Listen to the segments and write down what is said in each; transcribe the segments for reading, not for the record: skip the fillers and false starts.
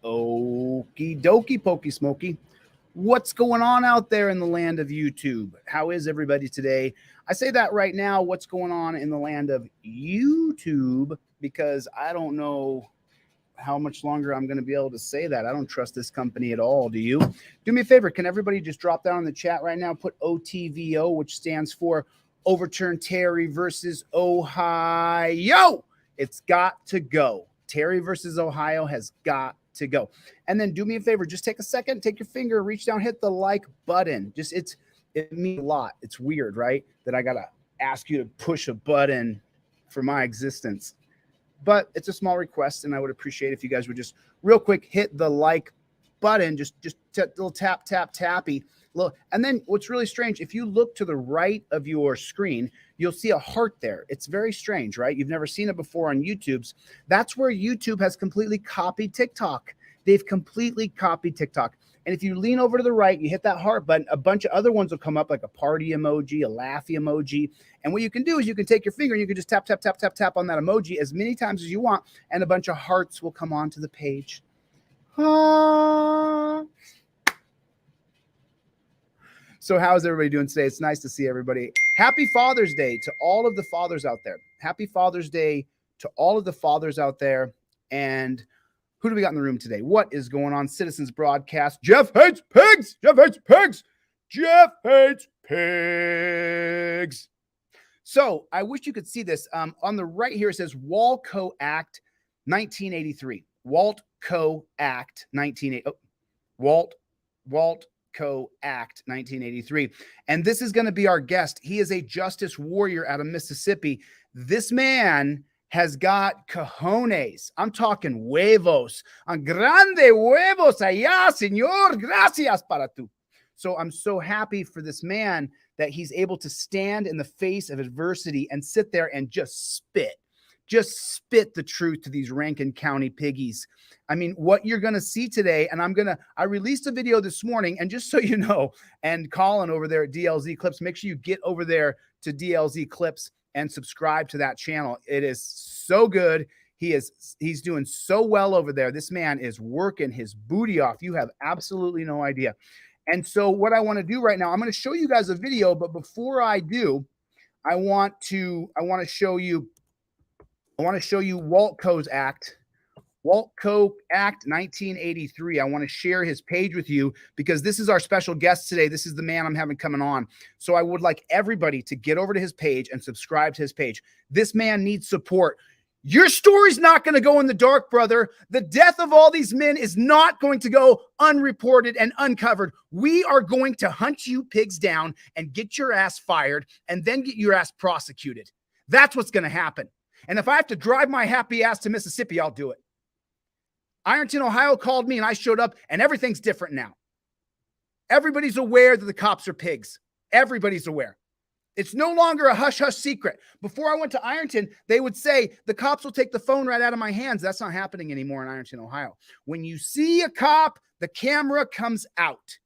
Okie dokie, pokey smoky. What's going on out there in the land of YouTube? How is everybody today? I say that right now, what's going on in the land of YouTube, because I don't know how much longer I'm going to be able to say that. I don't trust this company at all. Do you? Do me a favor. Can everybody just drop down in the chat right now? Put OTVO, which stands for Overturn Terry versus Ohio. It's got to go. Terry versus Ohio has got to go. And then do me a favor. Just take a second, take your finger, reach down, hit the like button. It means a lot. It's weird, right? That I got to ask you to push a button for my existence. But it's a small request, and I would appreciate if you guys would just real quick hit the like button, just little tap, tappy. And then what's really strange, if you look to the right of your screen, you'll see a heart there. It's very strange, right? You've never seen it before on YouTube's. That's where YouTube has completely copied TikTok. They've completely copied TikTok. And if you lean over to the right, you hit that heart button, a bunch of other ones will come up, like a party emoji, a laughy emoji. And what you can do is you can take your finger and you can just tap on that emoji as many times as you want, and a bunch of hearts will come onto the page. Ah. So how's everybody doing today? It's nice to see everybody. Happy Father's Day to all of the fathers out there. Happy Father's Day to all of the fathers out there. And who do we got in the room today? What is going on? Citizens Broadcast. Jeff hates pigs. Jeff hates pigs. Jeff hates pigs. So I wish you could see this. On the right here, it says Walco Act 1983. Walco Act 1980. Walco Act 1983. And this is going to be our guest. He is a justice warrior out of Mississippi. This man has got cojones. I'm talking huevos. Grande huevos allá, señor. Gracias para tú. So I'm so happy for this man that he's able to stand in the face of adversity and sit there and just spit the truth to these Rankin County piggies. I mean, what you're going to see today, and I released a video this morning, and just so you know, and Colin over there at DLZ Clips, make sure you get over there to DLZ Clips and subscribe to that channel. It is so good. He's doing so well over there. This man is working his booty off. You have absolutely no idea. And so what I want to do right now, I'm going to show you guys a video, but before I do, I want to show you Walco's Act. Walco Act 1983. I want to share his page with you because this is our special guest today. This is the man I'm having coming on. So I would like everybody to get over to his page and subscribe to his page. This man needs support. Your story's not going to go in the dark, brother. The death of all these men is not going to go unreported and uncovered. We are going to hunt you pigs down and get your ass fired and then get your ass prosecuted. That's what's going to happen. And if I have to drive my happy ass to Mississippi, I'll do it. Ironton, Ohio called me and I showed up and everything's different now. Everybody's aware that the cops are pigs. Everybody's aware. It's no longer a hush-hush secret. Before I went to Ironton, they would say, the cops will take the phone right out of my hands. That's not happening anymore in Ironton, Ohio. When you see a cop, the camera comes out.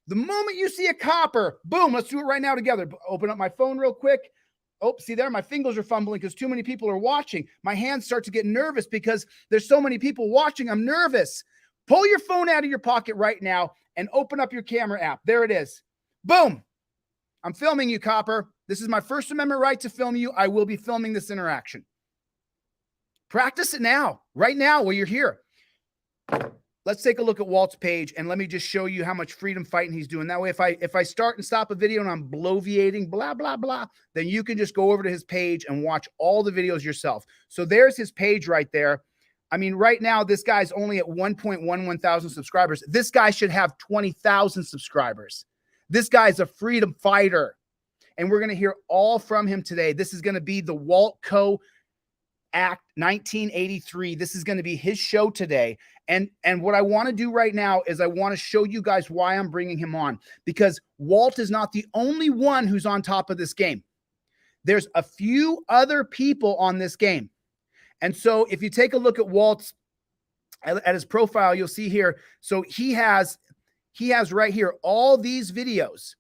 The moment you see a copper, boom, let's do it right now together. Open up my phone real quick. Oh, see there, my fingers are fumbling because too many people are watching. My hands start to get nervous because there's so many people watching. I'm nervous. Pull your phone out of your pocket right now and open up your camera app. There it is. Boom. I'm filming you, copper. This is my First Amendment right to film you. I will be filming this interaction. Practice it now, right now while you're here. Let's take a look at Walt's page and let me just show you how much freedom fighting he's doing. That way, if I start and stop a video and I'm bloviating, blah, blah, blah, then you can just go over to his page and watch all the videos yourself. So there's his page right there. I mean, right now, this guy's only at 1.11 thousand subscribers. This guy should have 20,000 subscribers. This guy's a freedom fighter. And we're going to hear all from him today. This is going to be the Walco Act 1983. This is going to be his show today. And what I want to do right now is I want to show you guys why I'm bringing him on, because Walt is not the only one who's on top of this game. There's a few other people on this game. And so if you take a look at Walt's, at his profile, you'll see here. So he has right here all these videos.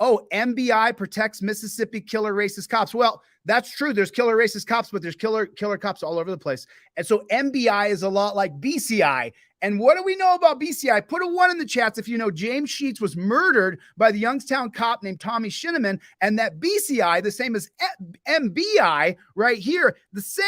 Oh, MBI protects Mississippi killer racist cops. Well, that's true. There's killer racist cops, but there's killer cops all over the place. And so MBI is a lot like BCI. And what do we know about BCI? Put a 1 in the chats if you know James Sheets was murdered by the Youngstown cop named Tommy Shinneman, and that BCI, the same as MBI right here, the same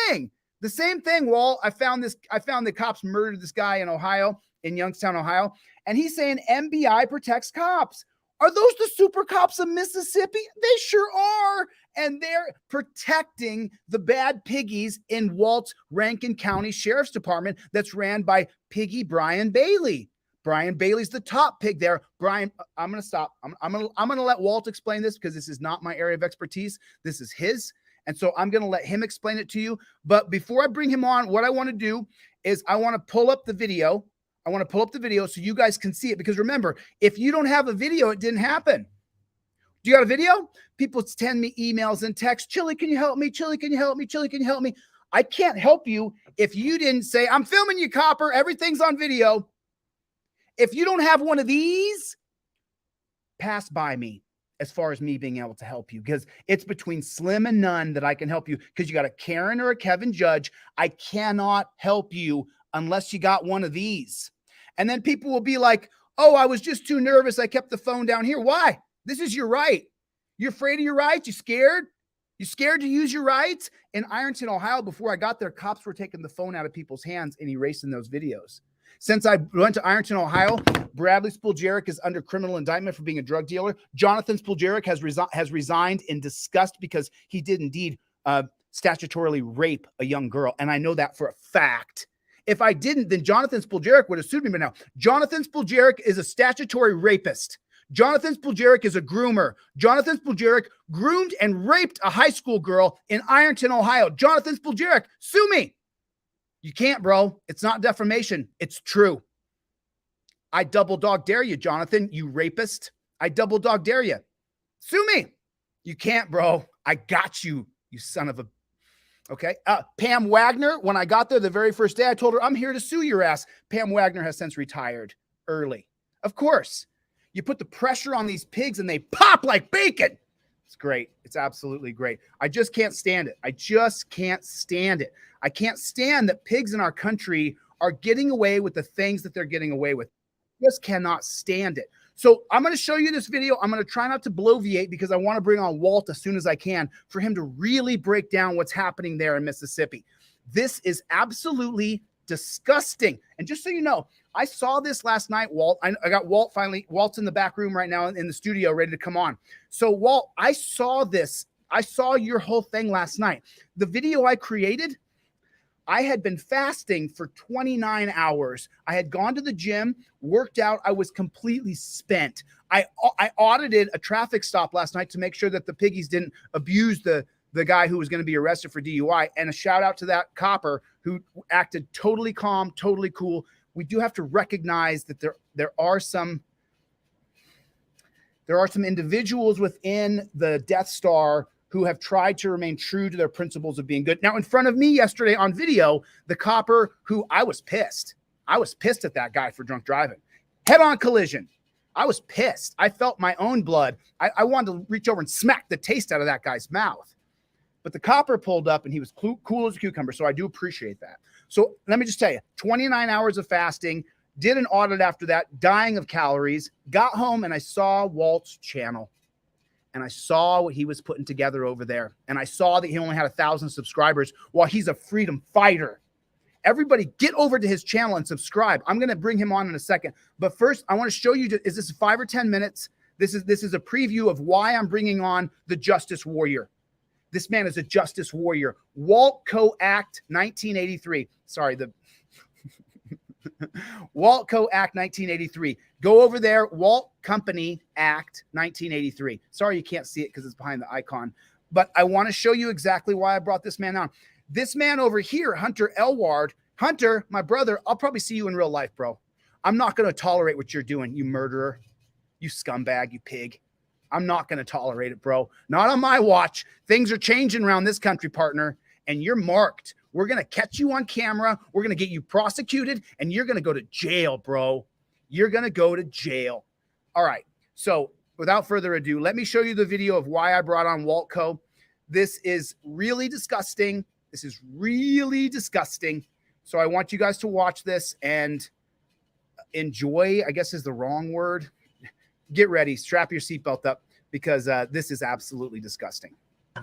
thing. The same thing, Walt. I found the cops murdered this guy in Ohio, in Youngstown, Ohio, and he's saying MBI protects cops. Are those the super cops of Mississippi? They sure are. And they're protecting the bad piggies in Walt's Rankin County Sheriff's Department that's ran by Piggy Brian Bailey. Brian Bailey's the top pig there. Brian, I'm going to stop. I'm going to let Walt explain this because this is not my area of expertise. This is his. And so I'm going to let him explain it to you. But before I bring him on, what I want to do is I want to pull up the video. I want to pull up the video so you guys can see it. Because remember, if you don't have a video, it didn't happen. Do you got a video? People send me emails and texts. Chille, can you help me? Chille, can you help me? Chille, can you help me? I can't help you if you didn't say, I'm filming you, copper. Everything's on video. If you don't have one of these, pass by me as far as me being able to help you, because it's between slim and none that I can help you, because you got a Karen or a Kevin Judge. I cannot help you unless you got one of these. And then people will be like, oh, I was just too nervous. I kept the phone down here. Why? This is your right. You're afraid of your rights? You scared? You scared to use your rights? In Ironton, Ohio, before I got there, cops were taking the phone out of people's hands and erasing those videos. Since I went to Ironton, Ohio, Bradley Spulgeric is under criminal indictment for being a drug dealer. Jonathan Spulgeric has resigned in disgust because he did indeed statutorily rape a young girl. And I know that for a fact. If I didn't, then Jonathan Spulgeric would have sued me by now. Jonathan Spulgeric is a statutory rapist. Jonathan Spulgeric is a groomer. Jonathan Spulgeric groomed and raped a high school girl in Ironton, Ohio. Jonathan Spulgeric, sue me. You can't, bro. It's not defamation. It's true. I double dog dare you, Jonathan, you rapist. I double dog dare you. Sue me. You can't, bro. I got you, you son of a... Okay. Pam Wagner, when I got there the very first day, I told her, I'm here to sue your ass. Pam Wagner has since retired early. Of course. You put the pressure on these pigs and they pop like bacon. It's great. It's absolutely great. I just can't stand it. I just can't stand it. I can't stand that pigs in our country are getting away with the things that they're getting away with. Just cannot stand it. So I'm going to show you this video. I'm going to try not to bloviate because I want to bring on Walt as soon as I can for him to really break down what's happening there in Mississippi. This is absolutely disgusting. And just so you know, I saw this last night, Walt. I got Walt finally. Walt's in the back room right now in the studio ready to come on. So Walt, I saw this. I saw your whole thing last night. The video I created, I had been fasting for 29 hours. I had gone to the gym, worked out. I was completely spent. I audited a traffic stop last night to make sure that the piggies didn't abuse the guy who was going to be arrested for DUI. And a shout out to that copper who acted totally calm, totally cool. We do have to recognize that there are some individuals within the Death Star who have tried to remain true to their principles of being good. Now, in front of me yesterday on video, the copper who I was pissed. I was pissed at that guy for drunk driving. Head-on collision. I was pissed. I felt my own blood. I wanted to reach over and smack the taste out of that guy's mouth. But the copper pulled up and he was cool as a cucumber. So I do appreciate that. So let me just tell you, 29 hours of fasting, did an audit after that, dying of calories, got home and I saw Walt's channel and I saw what he was putting together over there. And I saw that he only had 1,000 subscribers while he's a freedom fighter. Everybody get over to his channel and subscribe. I'm going to bring him on in a second. But first, I want to show you, is this 5 or 10 minutes? This is a preview of why I'm bringing on the Justice Warrior. This man is a justice warrior. Walt Co. Act 1983. Sorry, the Walt Co. Act 1983. Go over there, Walt Company Act 1983. Sorry you can't see it because it's behind the icon. But I want to show you exactly why I brought this man on. This man over here, Hunter Elward. Hunter, my brother, I'll probably see you in real life, bro. I'm not going to tolerate what you're doing, you murderer, you scumbag, you pig. I'm not going to tolerate it, bro. Not on my watch. Things are changing around this country, partner, and you're marked. We're going to catch you on camera. We're going to get you prosecuted, and you're going to go to jail, bro. You're going to go to jail. All right. So without further ado, let me show you the video of why I brought on Walt Co. This is really disgusting. This is really disgusting. So I want you guys to watch this and enjoy, I guess is the wrong word. Get ready, strap your seatbelt up, because this is absolutely disgusting.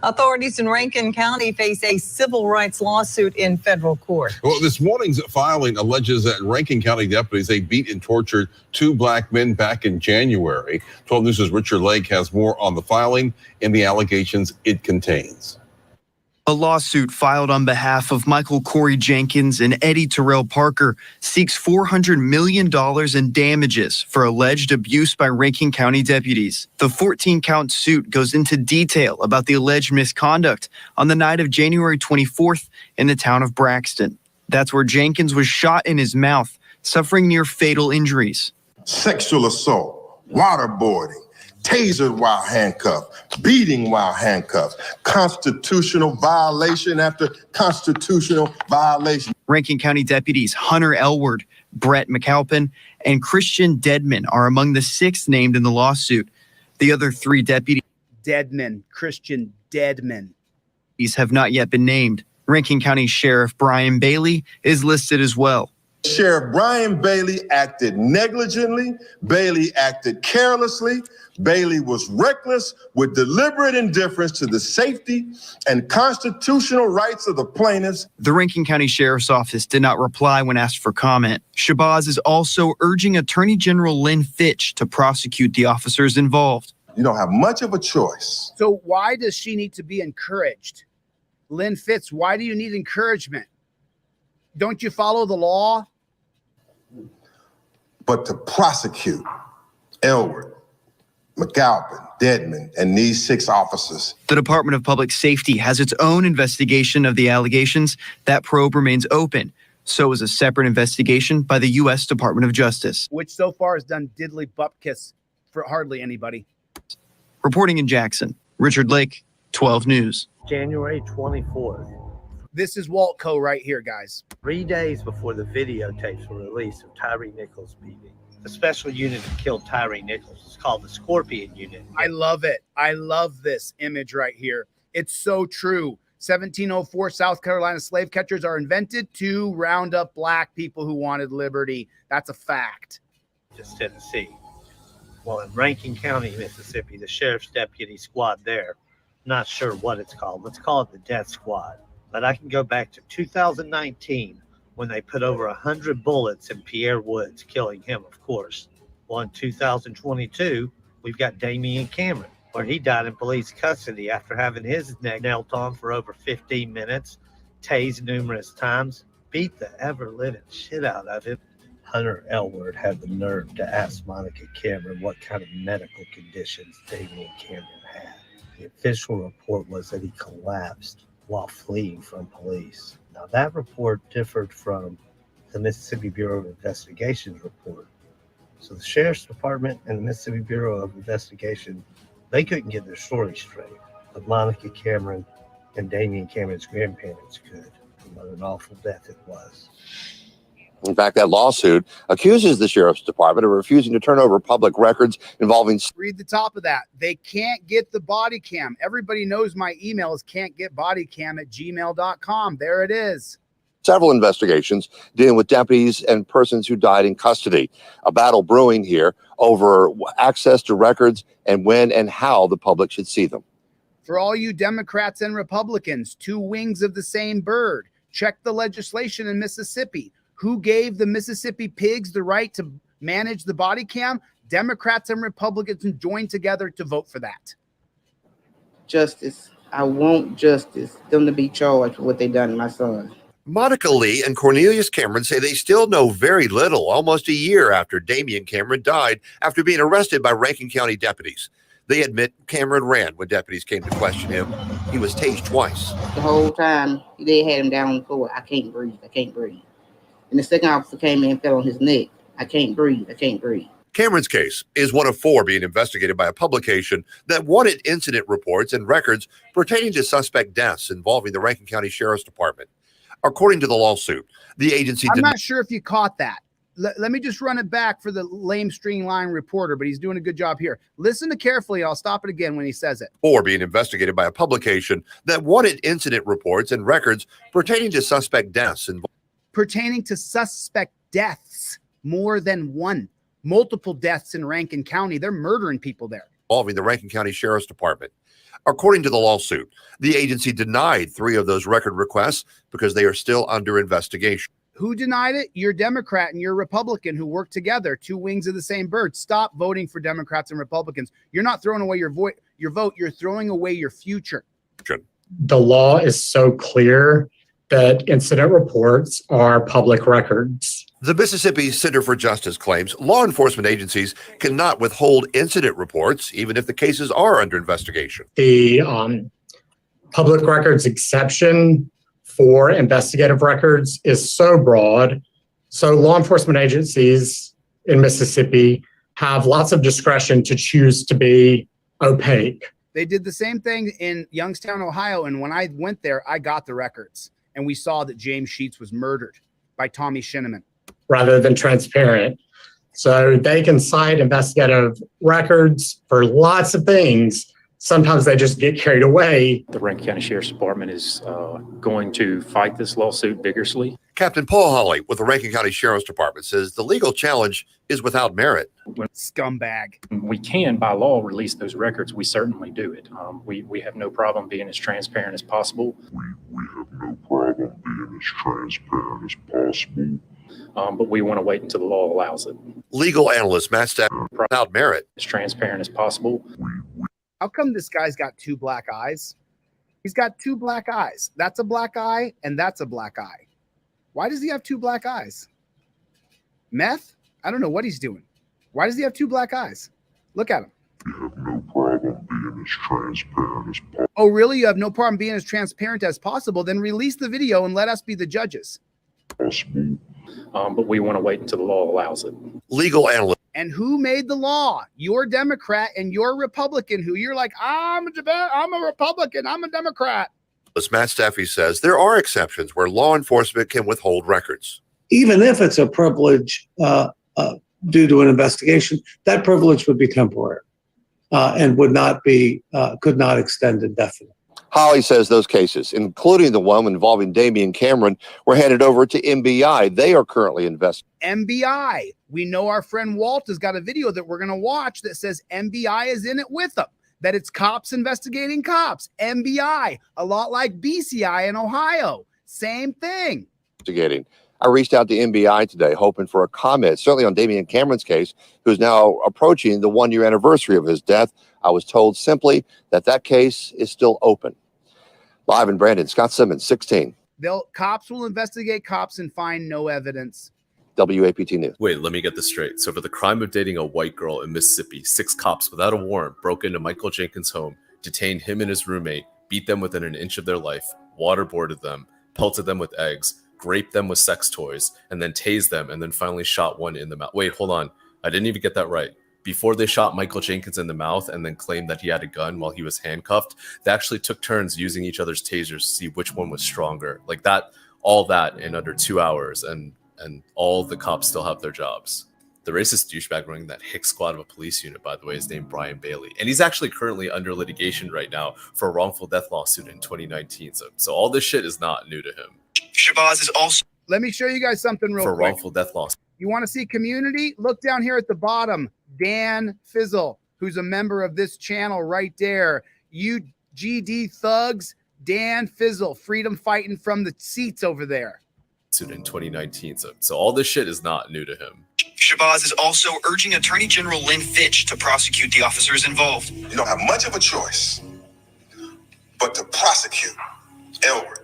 Authorities in Rankin County face a civil rights lawsuit in federal court. Well, this morning's filing alleges that Rankin County deputies, they beat and tortured 2 black men back in January. 12 News' Richard Lake has more on the filing and the allegations it contains. A lawsuit filed on behalf of Michael Corey Jenkins and Eddie Terrell Parker seeks $400 million in damages for alleged abuse by Rankin County deputies. The 14-count suit goes into detail about the alleged misconduct on the night of January 24th in the town of Braxton. That's where Jenkins was shot in his mouth, suffering near fatal injuries. Sexual assault, waterboarding, tasered while handcuffed, beating while handcuffed, constitutional violation after constitutional violation. Rankin County deputies Hunter Elward, Brett McAlpin, and Christian Deadman are among the 6 named in the lawsuit. The other 3 deputies, Christian Deadman, have not yet been named. Rankin County Sheriff Brian Bailey is listed as well. Sheriff Brian Bailey acted negligently. Bailey acted carelessly. Bailey was reckless with deliberate indifference to the safety and constitutional rights of the plaintiffs. The Rankin County Sheriff's Office did not reply when asked for comment. Shabazz is also urging Attorney General Lynn Fitch to prosecute the officers involved. You don't have much of a choice. So why does she need to be encouraged? Lynn Fitz, why do you need encouragement? Don't you follow the law? But to prosecute Elward, McAlpin, Deadman, and these 6 officers. The Department of Public Safety has its own investigation of the allegations. That probe remains open. So is a separate investigation by the U.S. Department of Justice, which so far has done diddly bupkis for hardly anybody. Reporting in Jackson, Richard Lake, 12 News. January 24th. This is Waltco right here, guys. 3 days before the videotapes were released of Tyree Nichols' beating. The special unit that killed Tyree Nichols is called the Scorpion Unit. I love it. I love this image right here. It's so true. 1704 South Carolina slave catchers are invented to round up black people who wanted liberty. That's a fact. Just Tennessee. Well, in Rankin County, Mississippi, the sheriff's deputy squad there, not sure what it's called. Let's call it the Death Squad. But I can go back to 2019 when they put over 100 bullets in Pierre Woods, killing him, of course. Well, in 2022, we've got Damian Cameron, where he died in police custody after having his neck knelt on for over 15 minutes, tased numerous times, beat the ever-living shit out of him. Hunter Elward had the nerve to ask Monica Cameron what kind of medical conditions Damian Cameron had. The official report was that he collapsed while fleeing from police. Now, that report differed from the Mississippi Bureau of Investigation's report. So the Sheriff's Department and the Mississippi Bureau of Investigation, they couldn't get their story straight. But Monica Cameron and Damian Cameron's grandparents could. And what an awful death it was. In fact, that lawsuit accuses the Sheriff's Department of refusing to turn over public records involving... Read the top of that. They can't get the body cam. Everybody knows my email is can'tgetbodycam@gmail.com. There it is. Several investigations dealing with deputies and persons who died in custody. A battle brewing here over access to records and when and how the public should see them. For all you Democrats and Republicans, 2 wings of the same bird. Check the legislation in Mississippi. Who gave the Mississippi pigs the right to manage the body cam? Democrats and Republicans joined together to vote for that. Justice. I want justice. Them to be charged for what they done to my son. Monica Lee and Cornelius Cameron say they still know very little, almost a year after Damian Cameron died after being arrested by Rankin County deputies. They admit Cameron ran when deputies came to question him. He was tased twice. The whole time, they had him down on the floor. I can't breathe. I can't breathe. And the second officer came in and fell on his neck. I can't breathe. I can't breathe. Cameron's case is one of 4 being investigated by a publication that wanted incident reports and records pertaining to suspect deaths involving the Rankin County Sheriff's Department. According to the lawsuit, the agency... I'm not sure if you caught that. Let me just run it back for the lame streamline reporter, but he's doing a good job here. Listen to carefully. I'll stop it again when he says it. 4 being investigated by a publication that wanted incident reports and records pertaining to suspect deaths involving... pertaining to suspect deaths, more than one, multiple deaths in Rankin County. They're murdering people there. Involving the Rankin County Sheriff's Department. According to the lawsuit, the agency denied 3 of those record requests because they are still under investigation. Who denied it? You're Democrat and you're Republican who work together, 2 wings of the same bird. Stop voting for Democrats and Republicans. You're not throwing away your vote, you're throwing away your future. The law is so clear that incident reports are public records. The Mississippi Center for Justice claims law enforcement agencies cannot withhold incident reports, even if the cases are under investigation. The public records exception for investigative records is so broad. So law enforcement agencies in Mississippi have lots of discretion to choose to be opaque. They did the same thing in Youngstown, Ohio. And when I went there, I got the records and we saw that James Sheets was murdered by Tommy Shinneman. Rather than transparent. So they can cite investigative records for lots of things. Sometimes they just get carried away. The Rankin County Sheriff's Department is going to fight this lawsuit vigorously. Captain Paul Hawley with the Rankin County Sheriff's Department says the legal challenge is without merit. Scumbag. We can, by law, release those records. We certainly do it. We have no problem being as transparent as possible. We have no problem being as transparent as possible. But we want to wait until the law allows it. Legal analyst Matt Staff without merit. As transparent as possible. How come this guy's got 2 black eyes? He's got 2 black eyes. That's a black eye and that's a black eye. Why does he have 2 black eyes? Meth? I don't know what he's doing. Why does he have 2 black eyes? Look at him. We have no problem being as transparent as possible. Oh, really? You have no problem being as transparent as possible? Then release the video and let us be the judges. But we want to wait until the law allows it. Legal analyst. And who made the law? You're Democrat and you're Republican, who you're like, I'm a Republican, I'm a Democrat. As Matt Staffy says, there are exceptions where law enforcement can withhold records. Even if it's a privilege due to an investigation, that privilege would be temporary and could not extend indefinitely. Hawley says those cases, including the one involving Damian Cameron, were handed over to MBI. They are currently investigating. MBI. We know our friend Walt has got a video that we're going to watch that says MBI is in it with them, that it's cops investigating cops. MBI, a lot like BCI in Ohio. Same thing. I reached out to MBI today, hoping for a comment, certainly on Damian Cameron's case, who's now approaching the 1-year anniversary of his death. I was told simply that case is still open. Live in Brandon, Scott Simmons, 16. Cops will investigate cops and find no evidence. WAPT News. Wait, let me get this straight. So for the crime of dating a white girl in Mississippi, 6 cops without a warrant broke into Michael Jenkins' home, detained him and his roommate, beat them within an inch of their life, waterboarded them, pelted them with eggs, raped them with sex toys, and then tased them, and then finally shot one in the mouth. Wait, hold on. I didn't even get that right. Before they shot Michael Jenkins in the mouth and then claimed that he had a gun while he was handcuffed, they actually took turns using each other's tasers to see which one was stronger. Like that, all that in under 2 hours, and all the cops still have their jobs. The racist douchebag running that hick squad of a police unit, by the way, is named Brian Bailey. And he's actually currently under litigation right now for a wrongful death lawsuit in 2019. So all this shit is not new to him. Shabazz is also... Let me show you guys something real quick. For a wrongful death lawsuit. You want to see community? Look down here at the bottom. Dan Fizzle, who's a member of this channel right there. UGD Thugs, Dan Fizzle, freedom fighting from the seats over there. In 2019. So all this shit is not new to him. Shabazz is also urging Attorney General Lynn Fitch to prosecute the officers involved. You don't have much of a choice but to prosecute Elwood,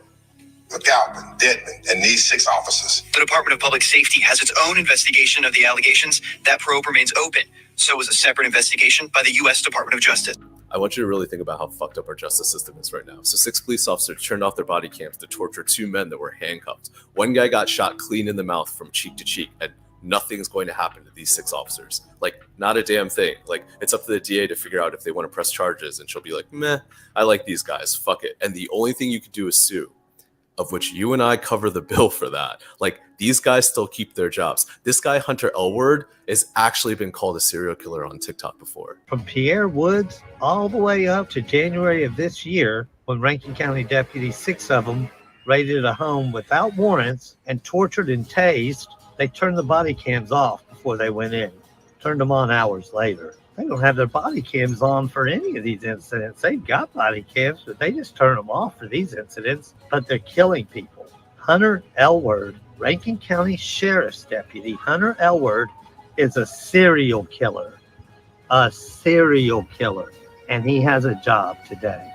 McAlpin, Dedman, and these 6 officers. The Department of Public Safety has its own investigation of the allegations. That probe remains open. So is a separate investigation by the U.S. Department of Justice. I want you to really think about how fucked up our justice system is right now. So 6 police officers turned off their body cams to torture 2 men that were handcuffed. One guy got shot clean in the mouth from cheek to cheek, and nothing's going to happen to these 6 officers. Like, not a damn thing. Like, it's up to the DA to figure out if they want to press charges, and she'll be like, meh, I like these guys, fuck it. And the only thing you can do is sue, of which you and I cover the bill for that. Like, these guys still keep their jobs. This guy, Hunter Elward, has actually been called a serial killer on TikTok before. From Pierre Woods all the way up to January of this year, when Rankin County deputies, 6 of them, raided a home without warrants and tortured and tased. They turned the body cams off before they went in, turned them on hours later. They don't have their body cams on for any of these incidents. They've got body cams, but they just turn them off for these incidents. But they're killing people. Hunter Elward, Rankin County Sheriff's Deputy Hunter Elward, is a serial killer. A serial killer. And he has a job today.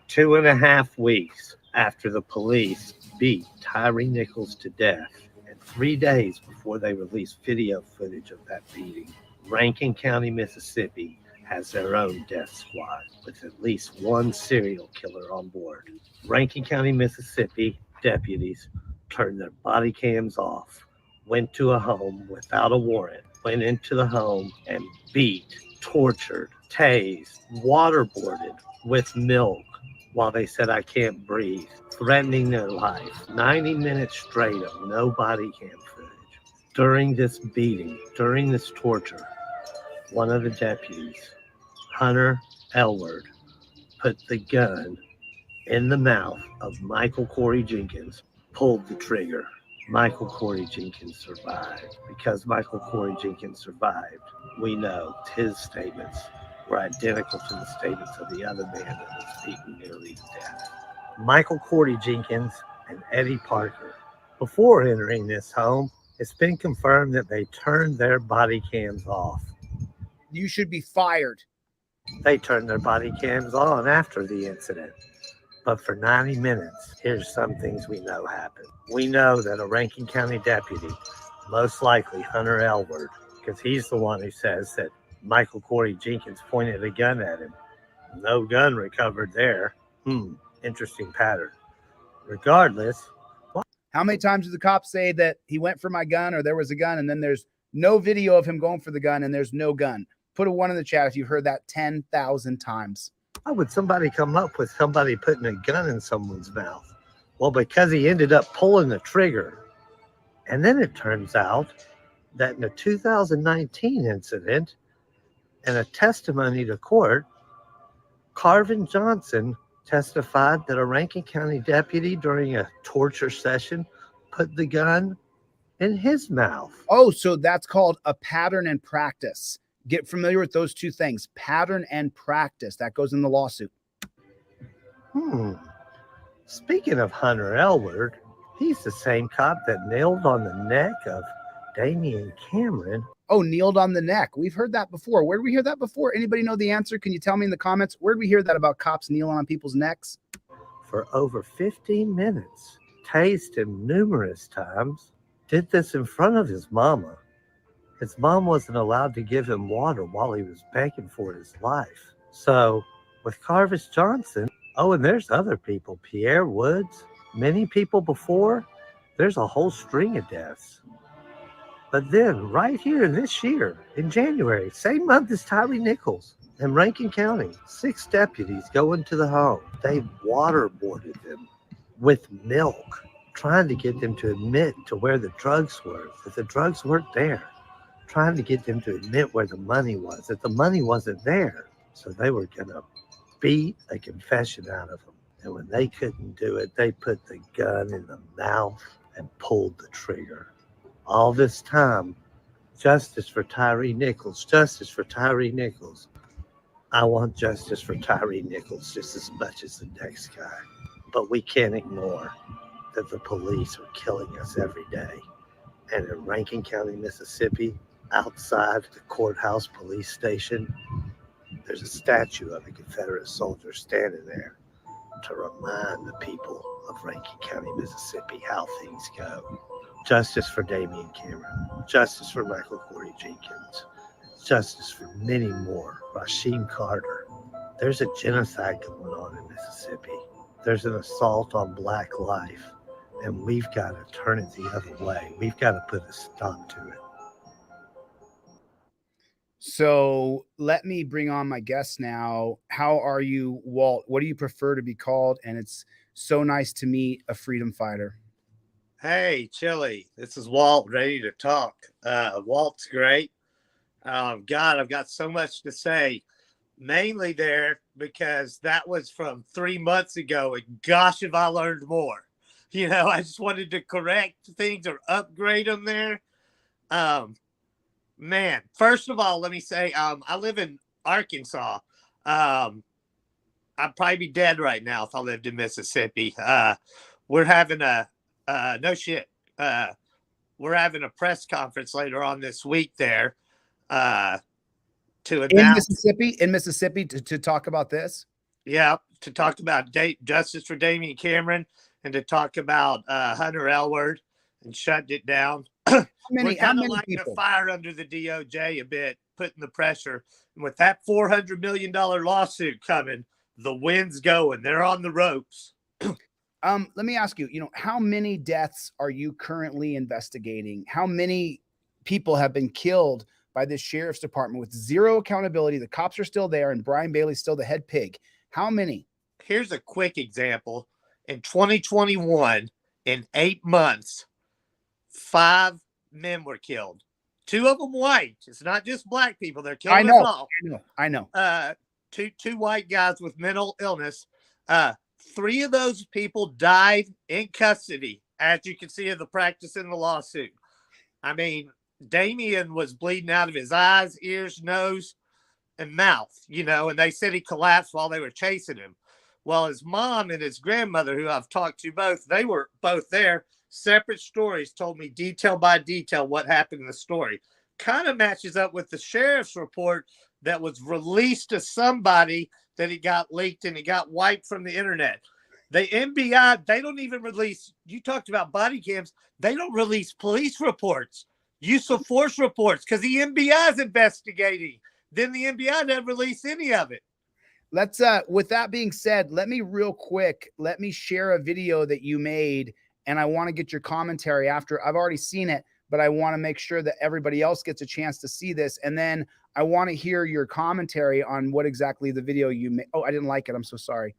2.5 weeks after the police beat Tyree Nichols to death, and 3 days before they released video footage of that beating, Rankin County, Mississippi has their own death squad with at least one serial killer on board. Rankin County, Mississippi deputies turned their body cams off, went to a home without a warrant, went into the home and beat, tortured, tased, waterboarded with milk while they said, "I can't breathe," threatening their life. 90 minutes straight of no body cam footage. During this beating, during this torture, one of the deputies, Hunter Elward, put the gun in the mouth of Michael Corey Jenkins, pulled the trigger. Michael Corey Jenkins survived. Because Michael Corey Jenkins survived, we know his statements were identical to the statements of the other man that was beaten nearly to death. Michael Corey Jenkins and Eddie Parker, before entering this home, it's been confirmed that they turned their body cams off. You should be fired. They turned their body cams on after the incident. But for 90 minutes, here's some things we know happened. We know that a Rankin County deputy, most likely Hunter Elward, because he's the one who says that Michael Corey Jenkins pointed a gun at him. No gun recovered there. Interesting pattern. Regardless. How many times did the cops say that he went for my gun or there was a gun, and then there's no video of him going for the gun and there's no gun? Put a 1 in the chat if you've heard that 10,000 times. Why would somebody come up with somebody putting a gun in someone's mouth? Well, because he ended up pulling the trigger. And then it turns out that in a 2019 incident, in a testimony to court, Carvin Johnson testified that a Rankin County deputy during a torture session put the gun in his mouth. Oh, so that's called a pattern and practice. Get familiar with those two things, pattern and practice. That goes in the lawsuit. Speaking of Hunter Elward, he's the same cop that nailed on the neck of Damian Cameron. Oh, kneeled on the neck. We've heard that before. Where did we hear that before? Anybody know the answer? Can you tell me in the comments? Where did we hear that about cops kneeling on people's necks? For over 15 minutes, tased him numerous times, did this in front of his mama. His mom wasn't allowed to give him water while he was begging for his life. So with Carvis Johnson, oh, and there's other people, Pierre Woods, many people before, there's a whole string of deaths. But then right here this year, in January, same month as Tyree Nichols in Rankin County, 6 deputies go into the home. They waterboarded them with milk, trying to get them to admit to where the drugs were, that the drugs weren't there. Trying to get them to admit where the money was, that the money wasn't there. So they were going to beat a confession out of them. And when they couldn't do it, they put the gun in the mouth and pulled the trigger. All this time, justice for Tyree Nichols, justice for Tyree Nichols. I want justice for Tyree Nichols just as much as the next guy. But we can't ignore that the police are killing us every day. And in Rankin County, Mississippi, outside the courthouse police station, there's a statue of a Confederate soldier standing there to remind the people of Rankin County, Mississippi, how things go. Justice for Damian Cameron, justice for Michael Corey Jenkins, justice for many more. Rasheem Carter. There's a genocide going on in Mississippi. There's an assault on Black life, and we've got to turn it the other way. We've got to put a stop to it. So let me bring on my guest now. How are you, Walt? What do you prefer to be called? And it's so nice to meet a freedom fighter. Hey, Chille, this is Walt, ready to talk. Walt's great. God, I've got so much to say, mainly there because that was from 3 months ago, and gosh, have I learned more. You know, I just wanted to correct things or upgrade them there. Man, first of all, let me say, I live in Arkansas. I'd probably be dead right now if I lived in Mississippi. We're having no shit. We're having a press conference later on this week there to announce in Mississippi to talk about this. Yeah, to talk about justice for Damian Cameron and to talk about Hunter Elward and shut it down. We're kind of lighting a fire under the DOJ a bit, putting the pressure. And with that $400 million lawsuit coming, the wind's going. They're on the ropes. Let me ask you, how many deaths are you currently investigating? How many people have been killed by this sheriff's department with zero accountability? The cops are still there and Brian Bailey's still the head pig. How many? Here's a quick example. In 2021, in 8 months, 5 men were killed. 2 of them white. It's not just black people. They're killing us all. I know. Two white guys with mental illness. 3 of those people died in custody, as you can see in the practice in the lawsuit. I mean, Damian was bleeding out of his eyes, ears, nose, and mouth, and they said he collapsed while they were chasing him. Well, his mom and his grandmother, who I've talked to both, they were both there. Separate stories told me detail by detail what happened in the story. Kind of matches up with the sheriff's report that was released to somebody that it got leaked and it got wiped from the internet. The FBI, they don't even release, you talked about body cams, they don't release police reports, use of force reports, because the FBI is investigating. Then the NBA doesn't release any of it. Let's, with that being said, let me share a video that you made, and I want to get your commentary after. I've already seen it, but I want to make sure that everybody else gets a chance to see this. And then I want to hear your commentary on what exactly the video you made. Oh, I didn't like it. I'm so sorry.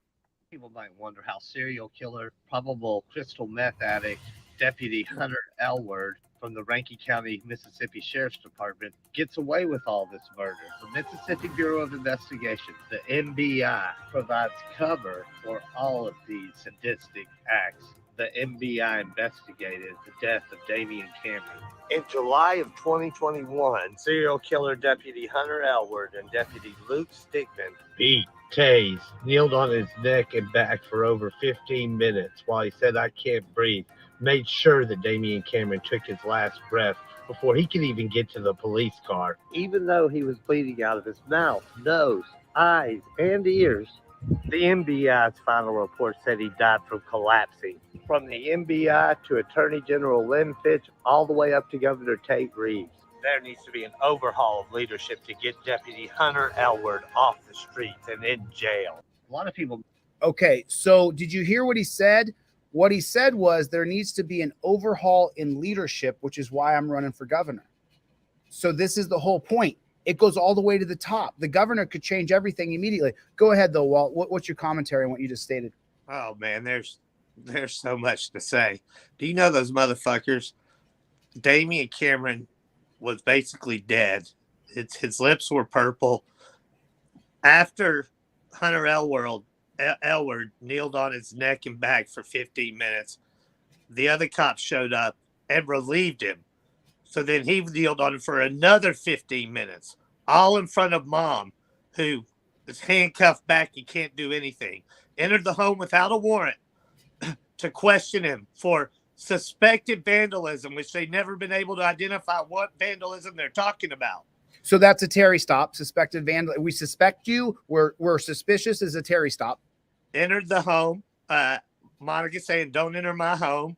People might wonder how serial killer, probable crystal meth addict, Deputy Hunter Elward from the Rankin County, Mississippi Sheriff's Department gets away with all this murder. The Mississippi Bureau of Investigation, the MBI, provides cover for all of these sadistic acts. The MBI investigated the death of Damian Cameron. In July of 2021, serial killer Deputy Hunter Elward and Deputy Luke Stickman beat, tased, kneeled on his neck and back for over 15 minutes while he said, "I can't breathe," made sure that Damian Cameron took his last breath before he could even get to the police car. Even though he was bleeding out of his mouth, nose, eyes, and ears, the MBI's final report said he died from collapsing. From the MBI to Attorney General Lynn Fitch, all the way up to Governor Tate Reeves, there needs to be an overhaul of leadership to get Deputy Hunter Elward off the streets and in jail. A lot of people. Okay, so did you hear what he said? What he said was there needs to be an overhaul in leadership, which is why I'm running for governor. So this is the whole point. It goes all the way to the top. The governor could change everything immediately. Go ahead, though, Walt. What's your commentary on what you just stated? Oh, man, there's so much to say. Do you know those motherfuckers? Damian Cameron was basically dead. His lips were purple. After Hunter Elward kneeled on his neck and back for 15 minutes, the other cops showed up and relieved him. So then he kneeled on him for another 15 minutes, all in front of Mom, who is handcuffed back and can't do anything. Entered the home without a warrant to question him for suspected vandalism, which they've never been able to identify what vandalism they're talking about. So that's a Terry stop, suspected vandal. We suspect you. We're suspicious as a Terry stop. Entered the home. Monica saying, "Don't enter my home."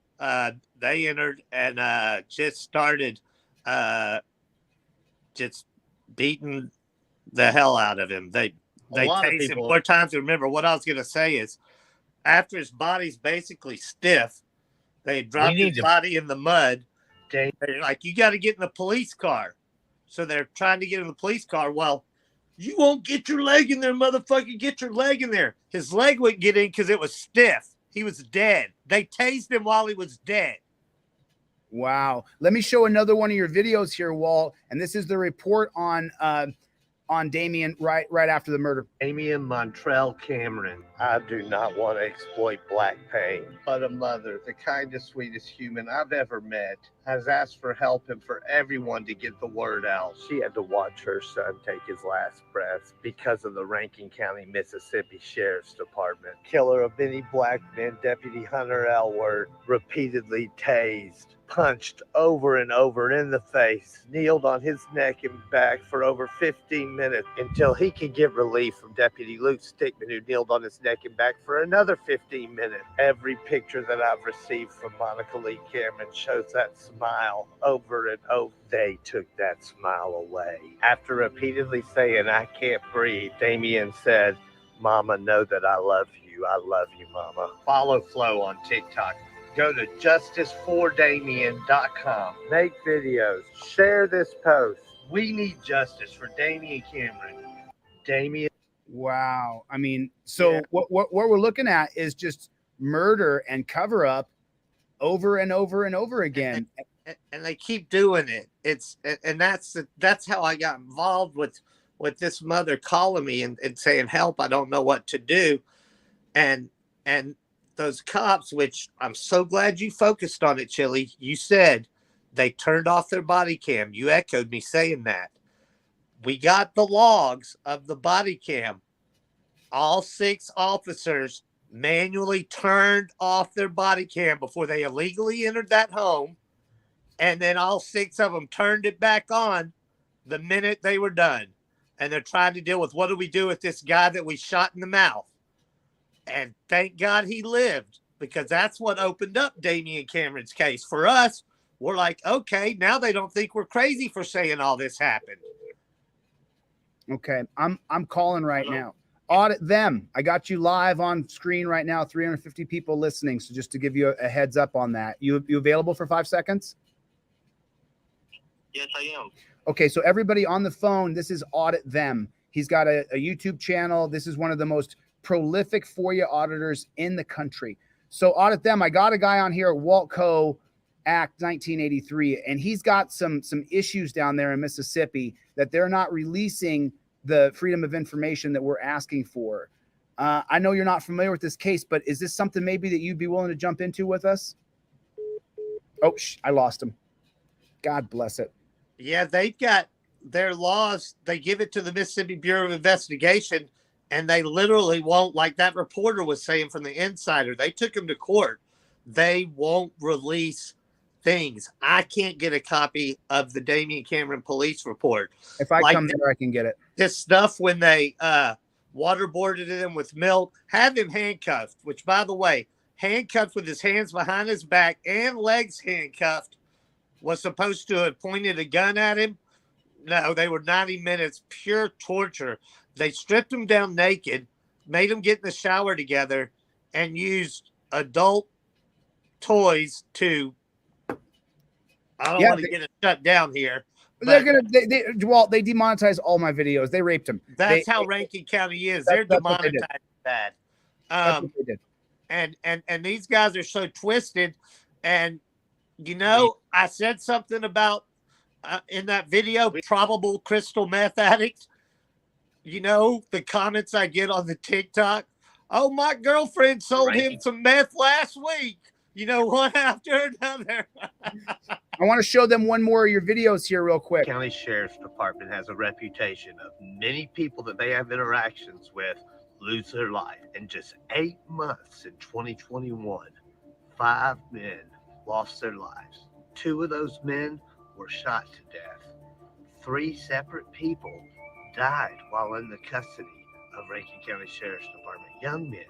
They entered and just started just beating the hell out of him. They tased him more times. Remember, what I was going to say is after his body's basically stiff, they dropped his body in the mud. They're like, "You got to get in the police car." So they're trying to get in the police car. Well, you won't get your leg in there, motherfucker. Get your leg in there. His leg wouldn't get in because it was stiff. He was dead. They tased him while he was dead. Wow. Let me show another one of your videos here, Walt. And this is the report on on Damian right after the murder? Damian Montrell Cameron. I do not want to exploit black pain, but a mother, the kindest, sweetest human I've ever met, has asked for help and for everyone to get the word out. She had to watch her son take his last breath because of the Rankin County, Mississippi Sheriff's Department. Killer of many black men, Deputy Hunter Elward, repeatedly tased, punched over and over in the face, kneeled on his neck and back for over 15 minutes until he could get relief from Deputy Luke Stickman, who kneeled on his neck and back for another 15 minutes. Every picture that I've received from Monica Lee Cameron shows that smile over and over. They took that smile away. After repeatedly saying, "I can't breathe," Damian said, "Mama, know that I love you. I love you, Mama." Follow Flo on TikTok. Go to justicefordamian.com. Make videos. Share this post. We need justice for Damian Cameron. Damian. Wow. I mean, so what we're looking at is just murder and cover up over and over and over again. And they keep doing it. That's how I got involved with this mother calling me and saying, "Help, I don't know what to do." And those cops, which I'm so glad you focused on it, Chille. You said they turned off their body cam. You echoed me saying that. We got the logs of the body cam. All 6 officers manually turned off their body cam before they illegally entered that home. And then all 6 of them turned it back on the minute they were done. And they're trying to deal with, what do we do with this guy that we shot in the mouth? And thank God he lived, because that's what opened up Damian Cameron's case. For us, we're like, okay, now they don't think we're crazy for saying all this happened. Okay, I'm calling right now. Audit them. I got you live on screen right now. 350 people listening. So just to give you a heads up on that, you available for 5 seconds? Yes, I am. Okay, so everybody on the phone, this is Audit Them. He's got a YouTube channel. This is one of the most prolific FOIA auditors in the country. So Audit Them. I got a guy on here, Waltco Act 1983, and he's got some issues down there in Mississippi that they're not releasing the freedom of information that we're asking for. I know you're not familiar with this case, but is this something maybe that you'd be willing to jump into with us? Oh, I lost him. God bless it. Yeah, they've got their laws. They give it to the Mississippi Bureau of Investigation, and they literally won't, like that reporter was saying from the Insider, they took him to court. They won't release things. I can't get a copy of the Damian Cameron police report. If I come there, I can get it. This stuff when they waterboarded him with milk, have him handcuffed, which, by the way, handcuffed with his hands behind his back and legs handcuffed, was supposed to have pointed a gun at him. No, they were 90 minutes, pure torture. They stripped him down naked, made him get in the shower together, and used adult toys to, I don't want to get it shut down here. They're gonna they demonetize all my videos. They raped him. That's how Rankin County is. They're demonetizing that. That's what they did. And these guys are so twisted. And you know, I said something about in that video, probable crystal meth addict. You know, the comments I get on the TikTok. Oh, my girlfriend sold him some meth last week. You know, one after another. I want to show them one more of your videos here real quick. County Sheriff's Department has a reputation of many people that they have interactions with lose their life. In just 8 months in 2021, 5 men lost their lives. 2 of those men were shot to death. 3 separate people died while in the custody of Rankin County Sheriff's Department. Young men.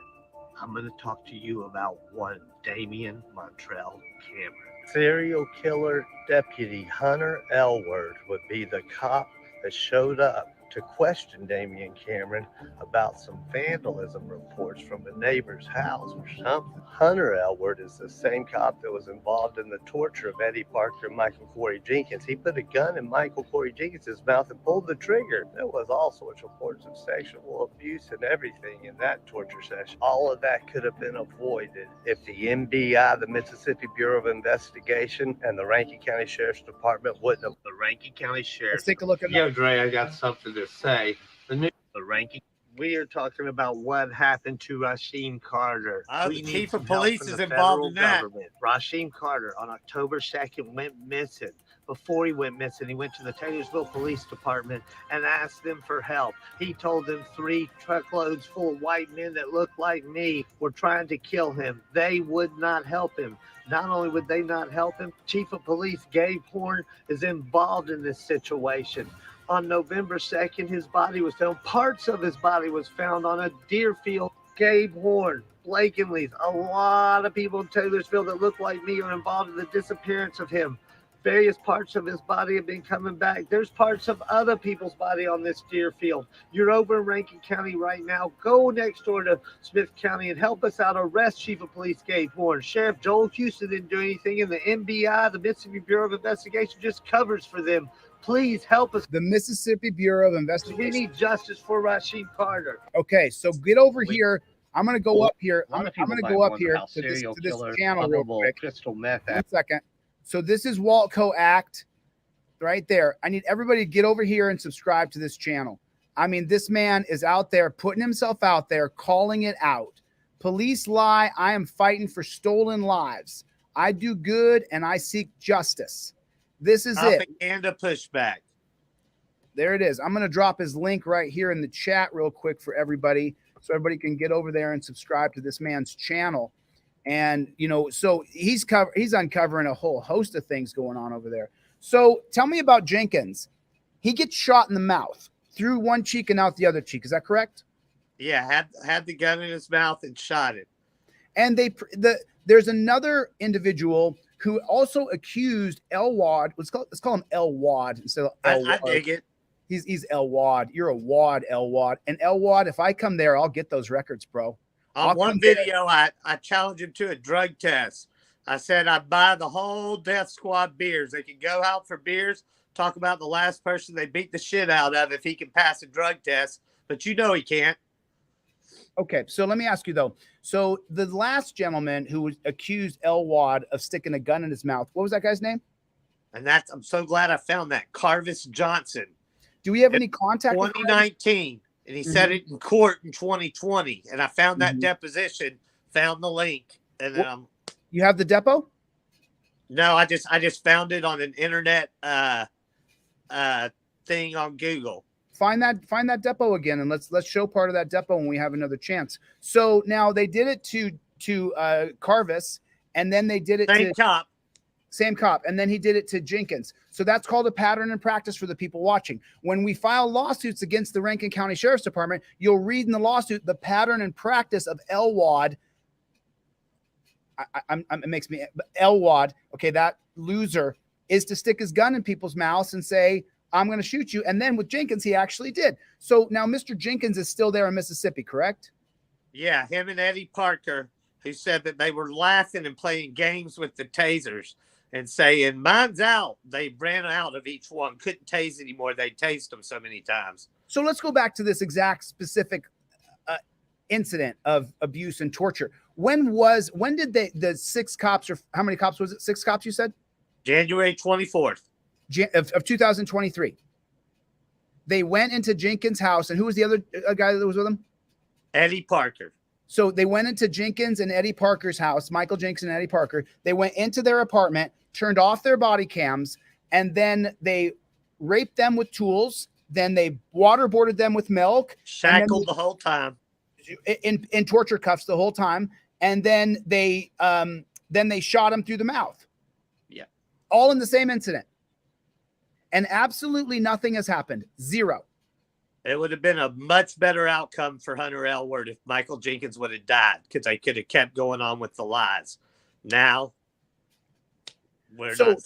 I'm going to talk to you about one, Damian Montrell Cameron. Serial killer deputy Hunter Elward would be the cop that showed up to question Damian Cameron about some vandalism reports from a neighbor's house or something. Hunter Elward is the same cop that was involved in the torture of Eddie Parker and Michael Corey Jenkins. He put a gun in Michael Corey Jenkins' mouth and pulled the trigger. There was all sorts of reports of sexual abuse and everything in that torture session. All of that could have been avoided if the MBI, the Mississippi Bureau of Investigation, and the Rankin County Sheriff's Department wouldn't have. The Rankin County Sheriff. Let's take a look at Yo, Dre, I got something to to say. The ranking. We are talking about what happened to Rasheem Carter. The chief of police is involved in that. Rasheem Carter on October 2nd went missing. Before he went missing, he went to the Taylorsville Police Department and asked them for help. He told them 3 truckloads full of white men that looked like me were trying to kill him. They would not help him. Not only would they not help him, Chief of Police Gabe Horn is involved in this situation. On November 2nd, his body was found. Parts of his body was found on a deer field. Gabe Horn, Blake and Lee's, a lot of people in Taylorsville that look like me are involved in the disappearance of him. Various parts of his body have been coming back. There's parts of other people's body on this deer field. You're over in Rankin County right now. Go next door to Smith County and help us out. Arrest Chief of Police Gabe Horn. Sheriff Joel Houston didn't do anything, and the MBI, the Mississippi Bureau of Investigation, just covers for them. Please help us. The Mississippi Bureau of Investigation. We need justice for Rasheem Carter. Okay, so get over here. I'm going to go up here. I'm going to go up here to this channel real quick. Crystal meth. 1 second. So this is Waltco Act right there. I need everybody to get over here and subscribe to this channel. I mean, this man is out there putting himself out there, calling it out. Police lie. I am fighting for stolen lives. I do good and I seek justice. This is it. And a pushback. There it is. I'm going to drop his link right here in the chat real quick for everybody, so everybody can get over there and subscribe to this man's channel. And, you know, so he's uncovering a whole host of things going on over there. So tell me about Jenkins. He gets shot in the mouth through one cheek and out the other cheek. Is that correct? Yeah, had the gun in his mouth and shot it. And there's another individual who also accused Elwad. Let's call him Elwad instead of Elwad. I dig it. He's Elwad. You're a wad, Elwad. And Elwad, if I come there, I'll get those records, bro. On one video, I challenged him to a drug test. I said I'd buy the whole Death Squad beers. They can go out for beers, talk about the last person they beat the shit out of if he can pass a drug test. But you know he can't. Okay, so let me ask you, though. So the last gentleman who was accused Elwad of sticking a gun in his mouth, what was that guy's name? And I'm so glad I found that. Carvis Johnson. Do we have any contact? 2019. And he said it in court in 2020. And I found that deposition, found the link. And then you have the depo? No, I just found it on an internet thing on Google. Find that depo again, and let's show part of that depo when we have another chance. So now they did it to Carvis, and then they did it same cop, and then he did it to Jenkins. So that's called a pattern and practice for the people watching. When we file lawsuits against the Rankin County Sheriff's Department, you'll read in the lawsuit the pattern and practice of Elwad. It makes me Elwad. Okay, that loser is to stick his gun in people's mouths and say, I'm going to shoot you. And then with Jenkins, he actually did. So now Mr. Jenkins is still there in Mississippi, correct? Yeah, him and Eddie Parker, who said that they were laughing and playing games with the tasers and saying, mine's out. They ran out of each one, couldn't tase anymore. They tased them so many times. So let's go back to this exact specific incident of abuse and torture. When did the 6 cops, or how many cops was it? 6 cops, you said? January 24th. Of 2023. They went into Jenkins' house, and who was the other guy that was with him? Eddie Parker. So they went into Jenkins and Eddie Parker's house, Michael Jenkins and Eddie Parker. They went into their apartment, turned off their body cams, and then they raped them with tools. Then they waterboarded them with milk. Shackled the whole time. In torture cuffs the whole time. And then they shot him through the mouth. Yeah. All in the same incident. And absolutely nothing has happened. Zero. It would have been a much better outcome for Hunter Elward if Michael Jenkins would have died, because they could have kept going on with the lies. Now,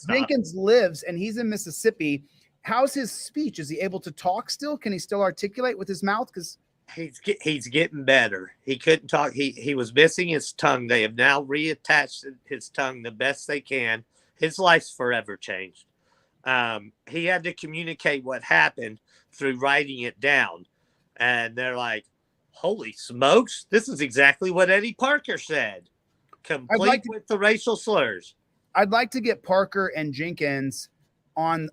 Jenkins lives and he's in Mississippi. How's his speech? Is he able to talk still? Can he still articulate with his mouth? Because he's getting better. He couldn't talk. He was missing his tongue. They have now reattached his tongue the best they can. His life's forever changed. He had to communicate what happened through writing it down. And they're like, holy smokes, this is exactly what Eddie Parker said. Complete with the racial slurs. I'd like to get Parker and Jenkins on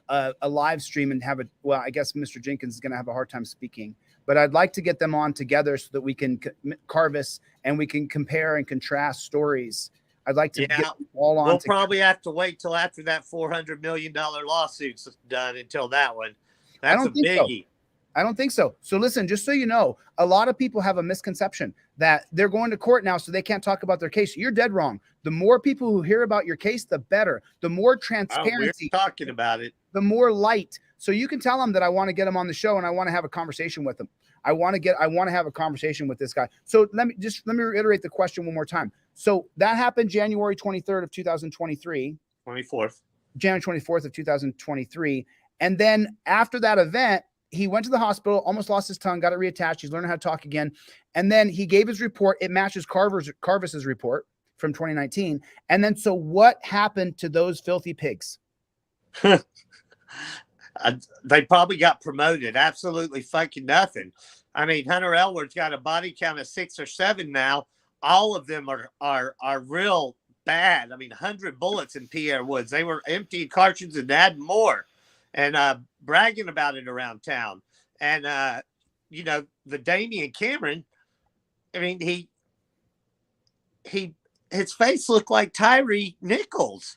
a live stream and have well, I guess Mr. Jenkins is going to have a hard time speaking, but I'd like to get them on together so that we can canvass and we can compare and contrast stories. I'd like to get all on. We'll probably have to wait till after that $400 million lawsuit's done until that one. That's a biggie. I don't think so. So listen, just so you know, a lot of people have a misconception that they're going to court now so they can't talk about their case. You're dead wrong. The more people who hear about your case, the better. The more transparency. We're talking about it. The more light. So you can tell them that I want to get them on the show and I want to have a conversation with them. I want to have a conversation with this guy. So let me reiterate the question one more time. So that happened January 23rd of 2023. 24th. January 24th of 2023. And then after that event, he went to the hospital, almost lost his tongue, got it reattached. He's learning how to talk again. And then he gave his report. It matches Carvis's report from 2019. And then, so what happened to those filthy pigs? They probably got promoted. Absolutely fucking nothing. I mean, Hunter Elward's got a body count of 6 or 7 now. All of them are real bad. I mean, 100 bullets in Pierre Woods. They were emptying cartridges and adding more. And bragging about it around town. And, the Damian Cameron, I mean, his face looked like Tyree Nichols.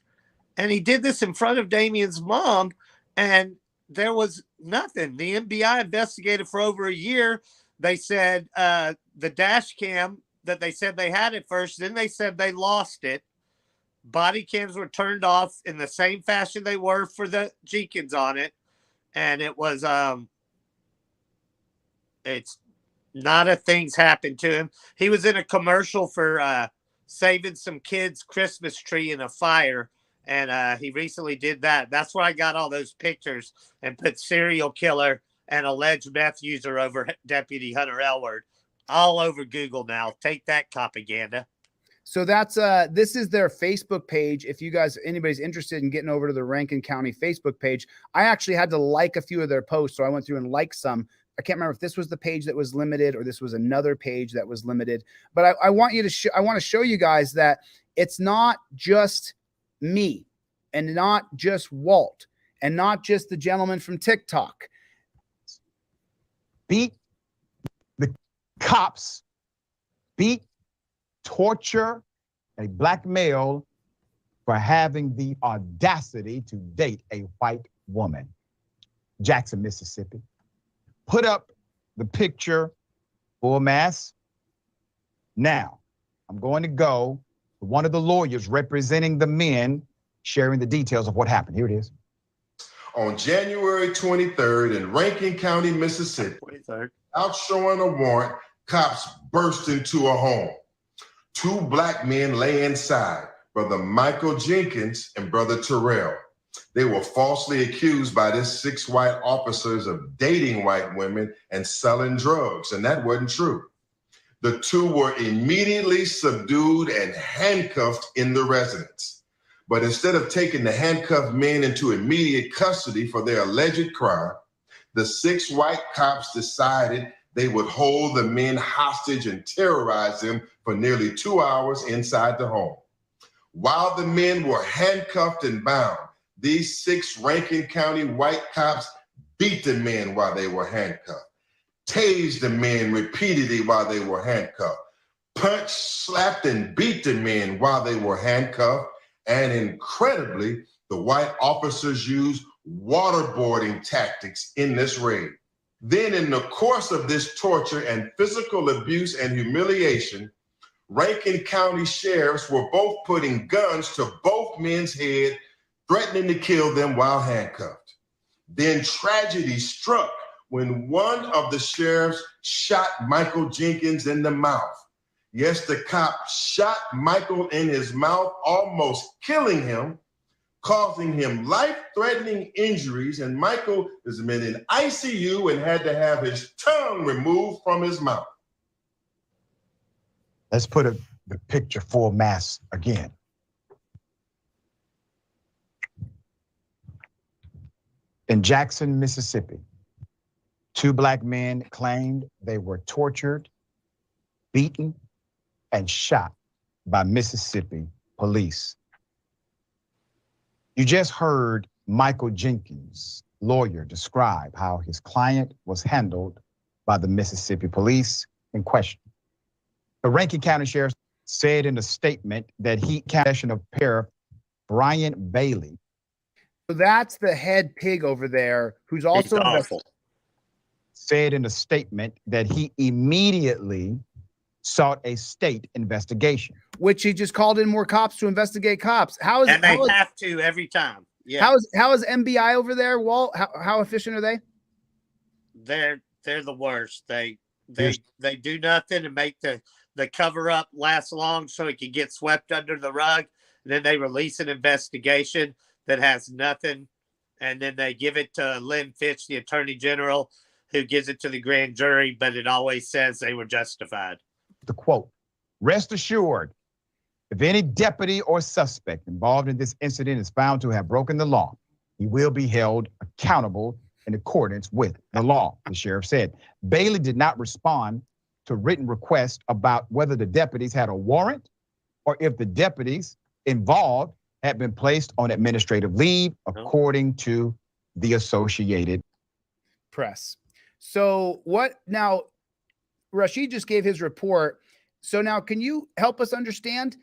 And he did this in front of Damian's mom, and there was nothing. The FBI investigated for over a year. They said the dash cam that they said they had at first, then they said they lost it. Body cams were turned off in the same fashion they were for the Jenkins on it. And it was, it's not a thing's happened to him. He was in a commercial for saving some kids' Christmas tree in a fire. And he recently did that. That's where I got all those pictures and put serial killer and alleged meth user over Deputy Hunter Elward all over Google now. Take that, propaganda. So that's this is their Facebook page. If you guys, anybody's interested in getting over to the Rankin County Facebook page, I actually had to like a few of their posts. So I went through and liked some. I can't remember if this was the page that was limited or this was another page that was limited. But I want you to I want to show you guys that it's not just me and not just Walt and not just the gentleman from TikTok. Beat the cops, beat, torture a black male for having the audacity to date a white woman. Jackson, Mississippi. Put up the picture, full mass. Now, I'm going to go to one of the lawyers representing the men, sharing the details of what happened. Here it is. On January 23rd in Rankin County, Mississippi, out showing a warrant, cops burst into a home. 2 black men lay inside, Brother Michael Jenkins and Brother Terrell. They were falsely accused by these 6 white officers of dating white women and selling drugs, and that wasn't true. The 2 were immediately subdued and handcuffed in the residence. But instead of taking the handcuffed men into immediate custody for their alleged crime, the 6 white cops decided they would hold the men hostage and terrorize them for nearly 2 hours inside the home. While the men were handcuffed and bound, these 6 Rankin County white cops beat the men while they were handcuffed, tased the men repeatedly while they were handcuffed, punched, slapped, and beat the men while they were handcuffed, and incredibly, the white officers used waterboarding tactics in this raid. Then in the course of this torture and physical abuse and humiliation, Rankin County sheriffs were both putting guns to both men's heads, threatening to kill them while handcuffed. Then tragedy struck when one of the sheriffs shot Michael Jenkins in the mouth. Yes, the cop shot Michael in his mouth, almost killing him, causing him life-threatening injuries, and Michael is in ICU and had to have his tongue removed from his mouth. Let's put the picture full mass again. In Jackson, Mississippi, 2 black men claimed they were tortured, beaten, and shot by Mississippi police. You just heard Michael Jenkins' lawyer describe how his client was handled by the Mississippi police in question. The Rankin County Sheriff said in a statement that he possession of pair Brian Bailey. So that's the head pig over there who's also awful. Said in a statement that he immediately sought a state investigation. Which he just called in more cops to investigate cops. How is And they how is, have to every time. Yeah. how is MBI over there, Walt? How efficient are they? They're the worst. They do nothing to make the cover up last long so it can get swept under the rug. And then they release an investigation that has nothing. And then they give it to Lynn Fitch, the attorney general, who gives it to the grand jury, but it always says they were justified. The quote, rest assured, if any deputy or suspect involved in this incident is found to have broken the law, he will be held accountable in accordance with the law, the sheriff said. Bailey did not respond to written requests about whether the deputies had a warrant or if the deputies involved had been placed on administrative leave, according to the Associated Press. So what now? Rashid just gave his report. So now can you help us understand?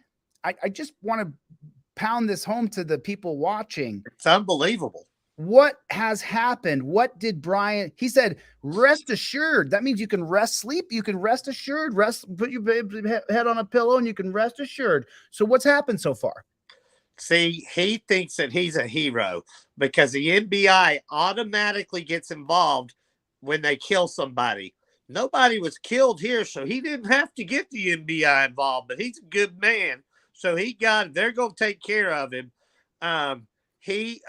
I just want to pound this home to the people watching. It's unbelievable. What has happened? What did Brian? He said, rest assured. That means you can sleep. You can rest assured, put your head on a pillow and you can rest assured. So what's happened so far? See, he thinks that he's a hero because the NBI automatically gets involved when they kill somebody. Nobody was killed here, so he didn't have to get the NBI involved, but he's a good man. So they're going to take care of him. He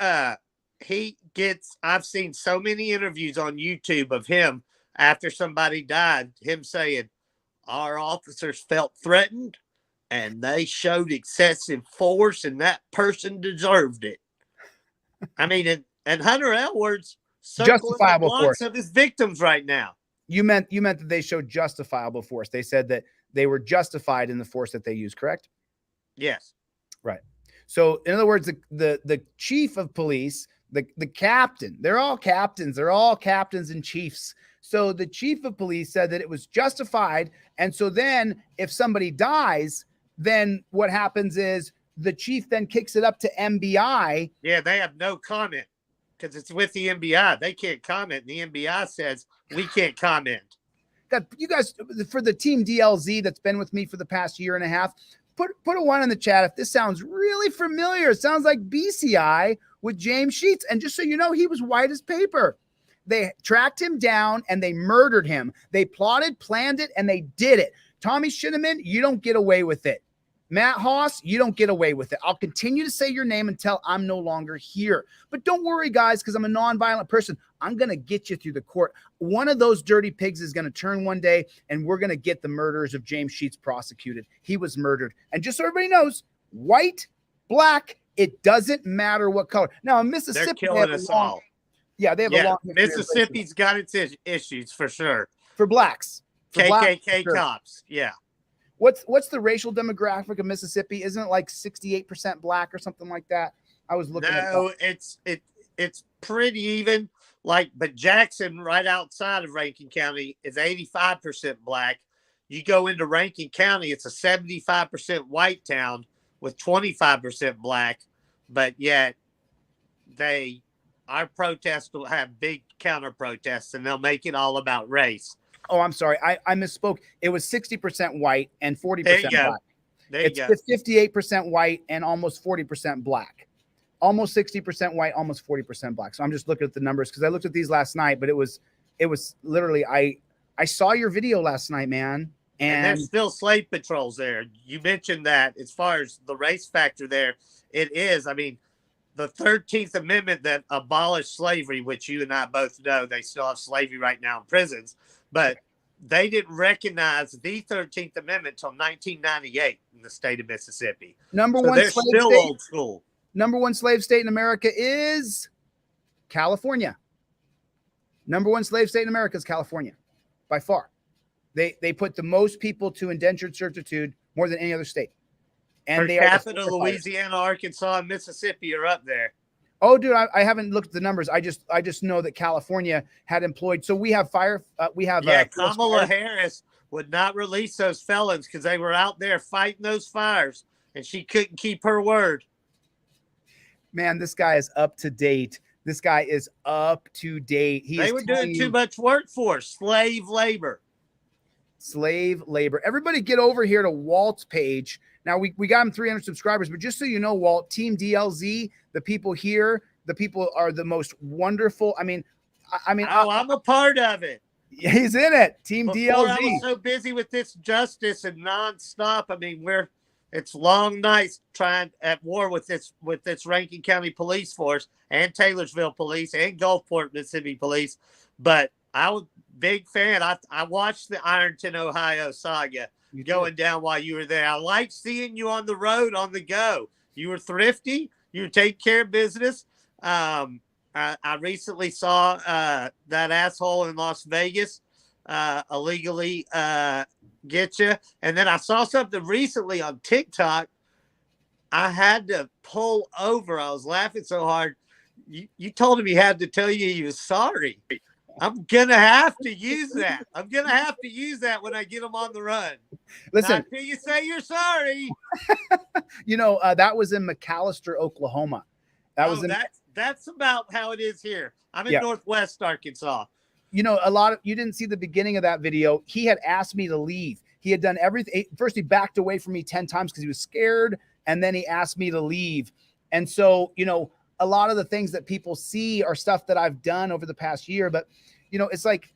gets, I've seen so many interviews on YouTube of him after somebody died, him saying, our officers felt threatened and they showed excessive force and that person deserved it. I mean, and Hunter Elward's justifiable force of his victims right now. You meant that they showed justifiable force. They said that they were justified in the force that they used, correct? Yes. Right. So in other words, the chief of police, the captain, they're all captains. They're all captains and chiefs. So the chief of police said that it was justified. And so then if somebody dies, then what happens is the chief then kicks it up to MBI. Yeah, they have no comment because it's with the MBI. They can't comment. And the MBI says we can't comment. God, you guys, for the team DLZ that's been with me for the past year and a half, put a one in the chat if this sounds really familiar. It sounds like BCI with James Sheets. And just so you know, he was white as paper. They tracked him down and they murdered him. They plotted, planned it, and they did it. Tommy Shinneman, you don't get away with it. Matt Haas, you don't get away with it. I'll continue to say your name until I'm no longer here. But don't worry, guys, because I'm a nonviolent person. I'm going to get you through the court. One of those dirty pigs is going to turn one day, and we're going to get the murderers of James Sheets prosecuted. He was murdered. And just so everybody knows, white, black, it doesn't matter what color. Now, in Mississippi, they're killing us all. Yeah, they have a long history. Mississippi's got its issues for sure. For blacks. For KKK blacks, cops, yeah. What's the racial demographic of Mississippi? Isn't it like 68% black or something like that? I was looking at that. It's pretty even. But Jackson, right outside of Rankin County, is 85% black. You go into Rankin County, it's a 75% white town with 25% black. But yet our protests will have big counter protests and they'll make it all about race. Oh, I'm sorry. I misspoke. It was 60% white and 40% black. It's 58% white and almost 40% black. Almost 60% white, almost 40% black. So I'm just looking at the numbers because I looked at these last night, but it was literally I saw your video last night, man. And there's still slave patrols there. You mentioned that as far as the race factor there, it is. I mean, the 13th Amendment that abolished slavery, which you and I both know, they still have slavery right now in prisons. But they didn't recognize the 13th Amendment until 1998 in the state of Mississippi. Number one they're slave still state, old school. Number one slave state in America is California. Number one slave state in America is California, by far. They put the most people to indentured servitude more than any other state. And Per they capita, Louisiana, Arkansas, and Mississippi are up there. Oh, dude, I haven't looked at the numbers. I just know that California had employed. So we have Kamala Harris would not release those felons because they were out there fighting those fires, and she couldn't keep her word. Man, this guy is up to date. This guy is up to date. They were doing too much work for us. Slave labor. Slave labor. Everybody get over here to Walt's page. Now we got him 300 subscribers, but just so you know, Walt, Team DLZ, the people here, the people are the most wonderful. I mean, I'm a part of it. He's in it. Team Before DLZ. I was so busy with this justice and nonstop. I mean, it's long nights trying at war with this Rankin County police force and Taylorsville police and Gulfport, Mississippi police. But I was a big fan. I watched the Ironton, Ohio saga going down while you were there. I liked seeing you on the road, on the go. You were thrifty. You were taking care of business. I recently saw that asshole in Las Vegas illegally get you. And then I saw something recently on TikTok. I had to pull over. I was laughing so hard. You told him he had to tell you he was sorry. I'm going to have to use that. I'm going to have to use that when I get him on the run. Listen. Not till you say you're sorry. That was in McAlester, Oklahoma. That's about how it is here. I'm in Northwest Arkansas. You didn't see the beginning of that video. He had asked me to leave. He had done everything. First, he backed away from me 10 times because he was scared. And then he asked me to leave. And so, a lot of the things that people see are stuff that I've done over the past year. But, it's like,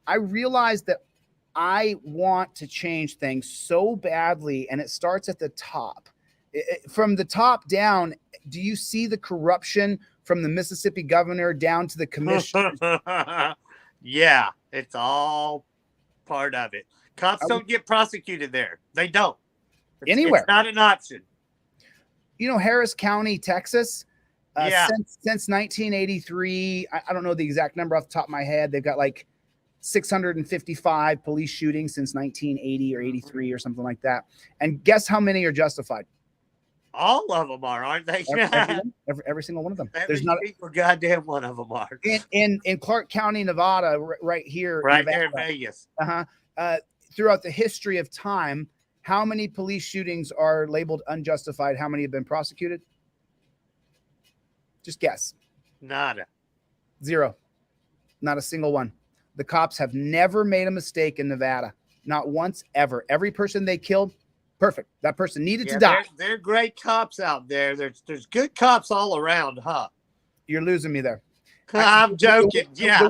I realized that I want to change things so badly. And it starts at the top. From the top down, do you see the corruption from the Mississippi governor down to the commission? Yeah, it's all part of it. Cops don't get prosecuted there. They don't. Anywhere. It's not an option. Harris County, Texas, Yeah. since 1983, I don't know the exact number off the top of my head. They've got like 655 police shootings since 1980 or 83 or something like that. And guess how many are justified? All of them are, aren't they? Every single one of them. There's not a goddamn one of them are. In Clark County, Nevada, right here. Right Nevada, there in Vegas. Throughout the history of time, how many police shootings are labeled unjustified? How many have been prosecuted? Just guess. Nada. 0. Not a single one. The cops have never made a mistake in Nevada. Not once, ever. Every person they killed, perfect. That person needed to die. They're great cops out there. There's good cops all around, huh? You're losing me there. I'm joking. Yeah.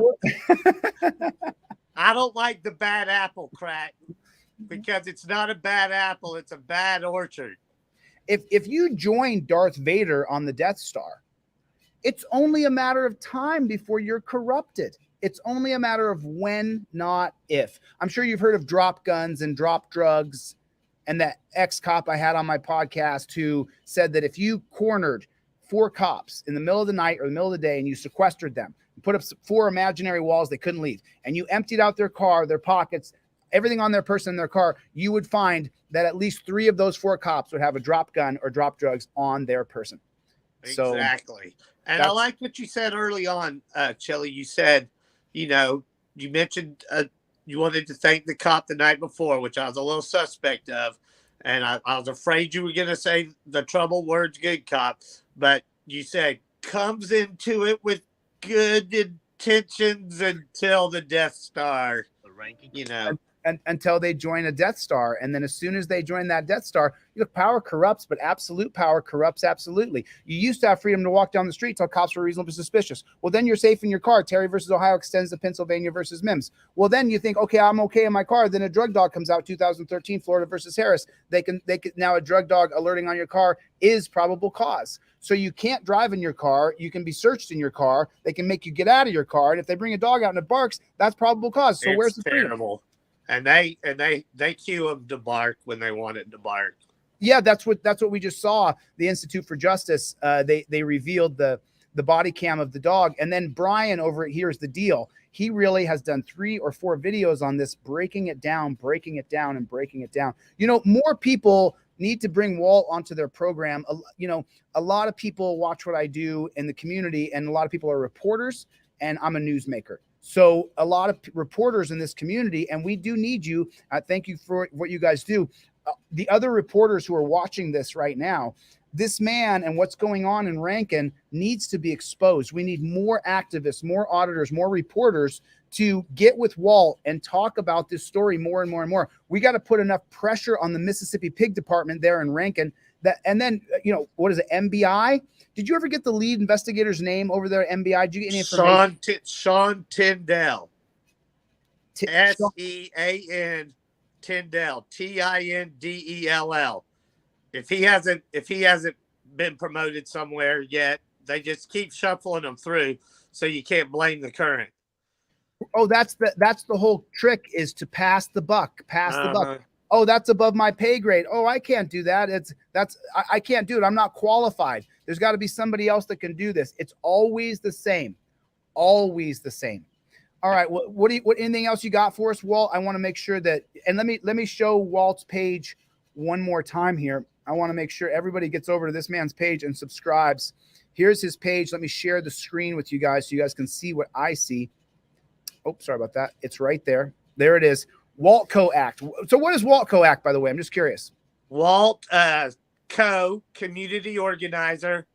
I don't like the bad apple crack because it's not a bad apple. It's a bad orchard. If you join Darth Vader on the Death Star, it's only a matter of time before you're corrupted. It's only a matter of when, not if. I'm sure you've heard of drop guns and drop drugs. And that ex-cop I had on my podcast who said that if you cornered 4 cops in the middle of the night or the middle of the day and you sequestered them, and put up 4 imaginary walls they couldn't leave, and you emptied out their car, their pockets, everything on their person in their car, you would find that at least 3 of those 4 cops would have a drop gun or drop drugs on their person. Exactly. And I like what you said early on, Chille. You said, you mentioned you wanted to thank the cop the night before, which I was a little suspect of. And I was afraid you were going to say the trouble words, good cop. But you said comes into it with good intentions until the Death Star. And until they join a Death Star. And then as soon as they join that Death Star, power corrupts, but absolute power corrupts absolutely. You used to have freedom to walk down the street till cops were reasonably suspicious. Well, then you're safe in your car. Terry versus Ohio extends to Pennsylvania versus Mims. Well, then you think, okay, I'm okay in my car. Then a drug dog comes out, 2013, Florida versus Harris. They can now a drug dog alerting on your car is probable cause. So you can't drive in your car. You can be searched in your car. They can make you get out of your car. And if they bring a dog out and it barks, that's probable cause. So where's the freedom? Terrible. And they cue them to bark when they want it to bark. Yeah, that's what we just saw. The Institute for Justice, they revealed the body cam of the dog. And then Brian over at Here's the Deal, he really has done 3 or 4 videos on this, breaking it down, and breaking it down. More people need to bring Walt onto their program. A lot of people watch what I do in the community, and a lot of people are reporters, and I'm a newsmaker. So a lot of reporters in this community, and we do need you. Thank you for what you guys do. The other reporters who are watching this right now, this man and what's going on in Rankin needs to be exposed. We need more activists, more auditors, more reporters to get with Walt and talk about this story more and more and more. We got to put enough pressure on the Mississippi Pig Department there in Rankin and then, what is it? MBI? Did you ever get the lead investigator's name over there at MBI? Did you get any information? Sean Tyndall. SEAN Tyndall. TINDELL. If he hasn't been promoted somewhere yet, they just keep shuffling them through, so you can't blame the current. Oh, that's the whole trick, is to pass the buck. The buck. Oh, that's above my pay grade. Oh, I can't do that. I can't do it. I'm not qualified. There's got to be somebody else that can do this. It's always the same. Always the same. All right. What anything else you got for us, Walt? I want to make sure that, and let me show Walt's page one more time here. I want to make sure everybody gets over to this man's page and subscribes. Here's his page. Let me share the screen with you guys so you guys can see what I see. Oh, sorry about that. It's right there. There it is. Walt Co Act. So what is Walt Co Act, by the way? I'm just curious. Walt Co, community organizer.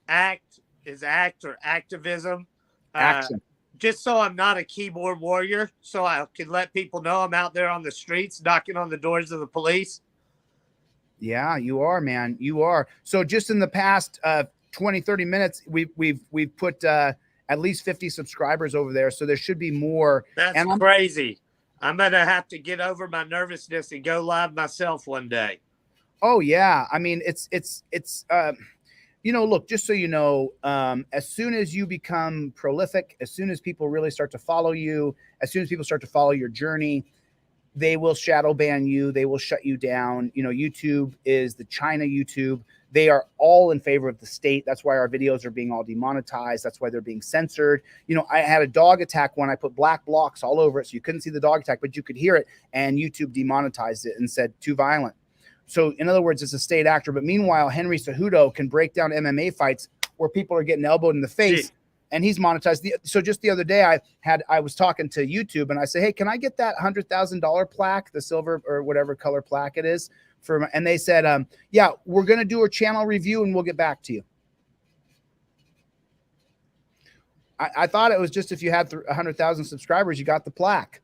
Act is act or activism. Action. Just so I'm not a keyboard warrior, so I can let people know I'm out there on the streets knocking on the doors of the police. Yeah, you are, man. You are. So just in the past 20, 30 minutes, we've put at least 50 subscribers over there. So there should be more. That's crazy. I'm going to have to get over my nervousness and go live myself one day. Oh yeah. I mean, it's look, just so you know, as soon as you become prolific, as soon as people really start to follow you, as soon as people start to follow your journey, they will shadow ban you. They will shut you down. YouTube is the China YouTube. They are all in favor of the state. That's why our videos are being all demonetized. That's why they're being censored. I had a dog attack when I put black blocks all over it, so you couldn't see the dog attack, but you could hear it, and YouTube demonetized it and said too violent. So in other words, it's a state actor. But meanwhile, Henry Cejudo can break down MMA fights where people are getting elbowed in the face, and he's monetized. So just the other day, I was talking to YouTube, and I said, hey, can I get that $100,000 plaque, the silver or whatever color plaque it is? And they said, yeah, we're going to do a channel review and we'll get back to you. I thought it was just if you had 100,000 subscribers, you got the plaque.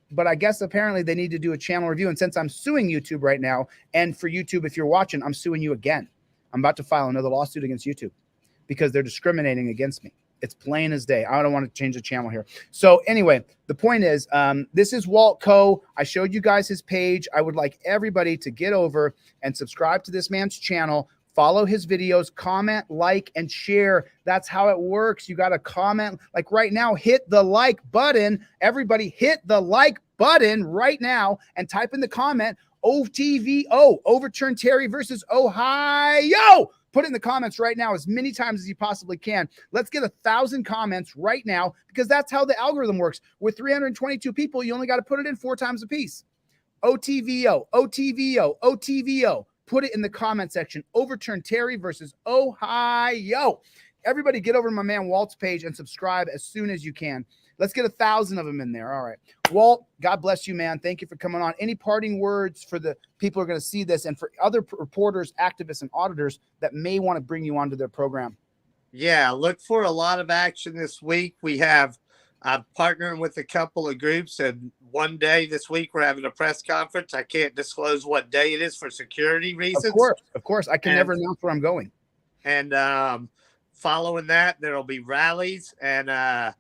But I guess apparently they need to do a channel review. And since I'm suing YouTube right now, and for YouTube, if you're watching, I'm suing you again. I'm about to file another lawsuit against YouTube because they're discriminating against me. It's plain as day. I don't want to change the channel here. So anyway, the point is, this is Walt Co. I showed you guys his page. I would like everybody to get over and subscribe to this man's channel, follow his videos, comment, like, and share. That's how it works. You got to comment. Like right now, hit the like button. Everybody hit the like button right now and type in the comment, OTVO, overturn Terry versus Ohio. Put it in the comments right now as many times as you possibly can. Let's get 1,000 comments right now, because that's how the algorithm works. With 322 people, you only got to put it in 4 times a piece. OTVO, OTVO, OTVO. Put it in the comment section. Overturn Terry versus Ohio. Everybody get over to my man Walt's page and subscribe as soon as you can. Let's get 1,000 of them in there. All right. Walt, God bless you, man. Thank you for coming on. Any parting words for the people who are going to see this and for other reporters, activists, and auditors that may want to bring you onto their program? Yeah, look for a lot of action this week. I'm partnering with a couple of groups, and one day this week we're having a press conference. I can't disclose what day it is for security reasons. Of course. I can never announce where I'm going. And following that, there'll be rallies, and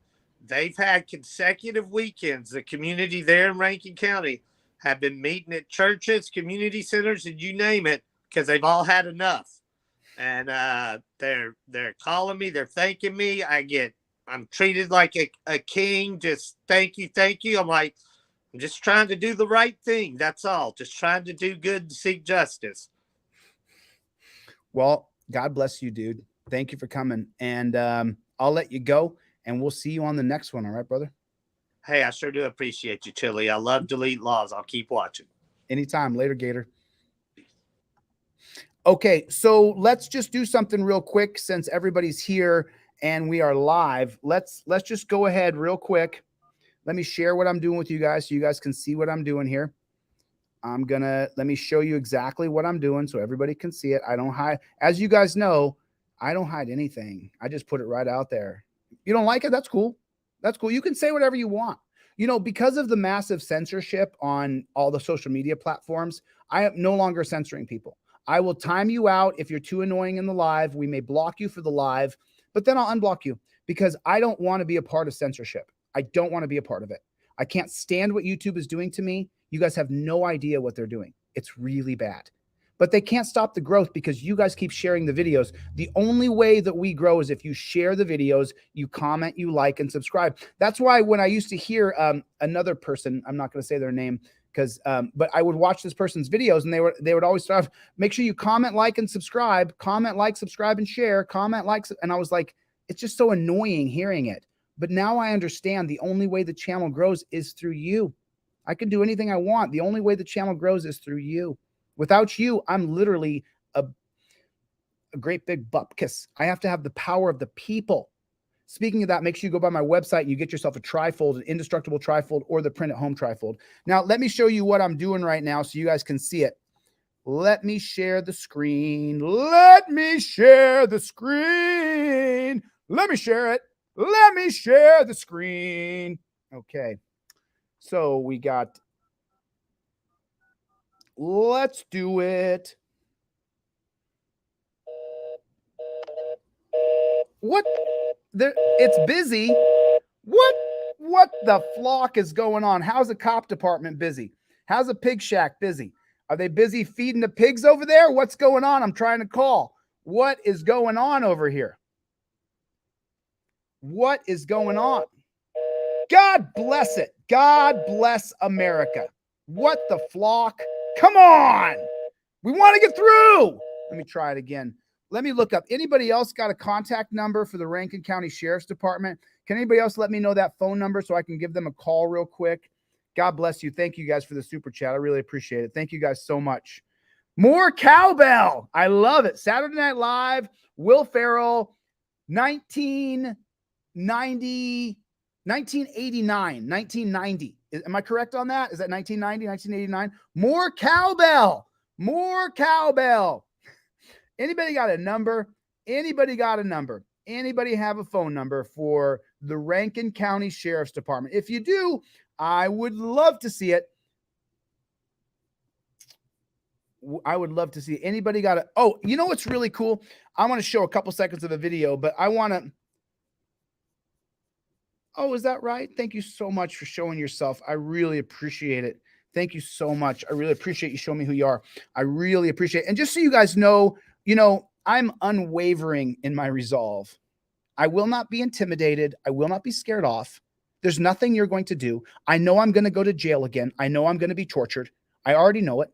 they've had consecutive weekends. The community there in Rankin County have been meeting at churches, community centers, and you name it, because they've all had enough. And they're calling me, they're thanking me. I'm treated like a king. Just thank you. I'm like, I'm just trying to do the right thing. That's all. Just trying to do good and seek justice. Well, God bless you, dude. Thank you for coming. And I'll let you go, and we'll see you on the next one. All right, brother? Hey, I sure do appreciate you, Chille. I love Delete Laws. I'll keep watching. Anytime. Later, Gator. Okay, so let's just do something real quick since everybody's here and we are live. Let's just go ahead real quick. Let me share what I'm doing with you guys so you guys can see what I'm doing here. Let me show you exactly what I'm doing so everybody can see it. I don't hide. As you guys know, I don't hide anything. I just put it right out there. You don't like it? That's cool. That's cool. You can say whatever you want. You know, because of the massive censorship on all the social media platforms, I am no longer censoring people. I will time you out. If you're too annoying in the live, we may block you for the live, but then I'll unblock you because I don't want to be a part of censorship. I don't want to be a part of it. I can't stand what YouTube is doing to me. You guys have no idea what they're doing. It's really bad. But they can't stop the growth because you guys keep sharing the videos. The only way that we grow is if you share the videos, you comment, you like, and subscribe. That's why when I used to hear another person, I'm not going to say their name, but I would watch this person's videos and they would always start, make sure you comment, like, and subscribe, comment, like, subscribe, and share, comment, like, and I was like, it's just so annoying hearing it. But now I understand the only way the channel grows is through you. I can do anything I want. The only way the channel grows is through you. Without you, I'm literally a great big bupkis. I have to have the power of the people. Speaking of that, make sure you go by my website and you get yourself a trifold, an indestructible trifold, or the print at home trifold. Now, let me show you what I'm doing right now so you guys can see it. Let me share the screen. Let me share the screen. Let me share it. Let me share the screen. Okay. So we got, let's do it. What? It's busy. What the flock is going on? How's the cop department busy? How's the pig shack busy? Are they busy feeding the pigs over there? What's going on? I'm trying to call. What is going on over here? What is going on? God bless it. God bless America. What the flock? Come on. We want to get through. Let me try it again. Let me look up. Anybody else got a contact number for the Rankin County Sheriff's Department? Can anybody else let me know that phone number so I can give them a call real quick? God bless you. Thank you guys for the super chat. I really appreciate it. Thank you guys so much. More cowbell. I love it. Saturday Night Live, Will Ferrell, 1989. 1990. Am I correct on that? Is that 1990, 1989? More cowbell. More cowbell. Anybody got a number? Anybody got a number? Anybody have a phone number for the Rankin County Sheriff's Department? If you do, I would love to see it. I would love to see it. Anybody got a, oh, you know what's really cool? I want to show a couple seconds of a video, but I want to, oh, is that right? Thank you so much for showing yourself. I really appreciate it. Thank you so much. I really appreciate you showing me who you are. I really appreciate it. And just so you guys know, I'm unwavering in my resolve. I will not be intimidated. I will not be scared off. There's nothing you're going to do. I know I'm going to go to jail again. I know I'm going to be tortured. I already know it.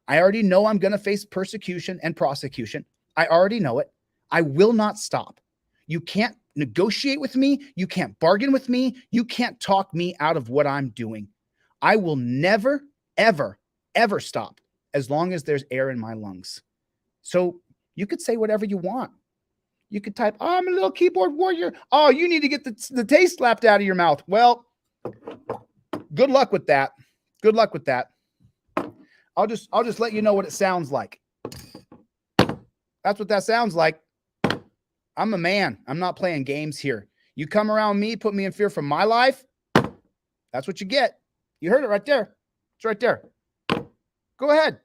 I already know I'm going to face persecution and prosecution. I already know it. I will not stop. You can't negotiate with me. You can't bargain with me. You can't talk me out of what I'm doing. I will never, ever, ever stop as long as there's air in my lungs. So you could say whatever you want. You could type, oh, I'm a little keyboard warrior. Oh, you need to get the taste slapped out of your mouth. Well, good luck with that. Good luck with that. I'll just let you know what it sounds like. That's what that sounds like. I'm a man. I'm not playing games here. You come around me, put me in fear for my life. That's what you get. You heard it right there. It's right there. Go ahead.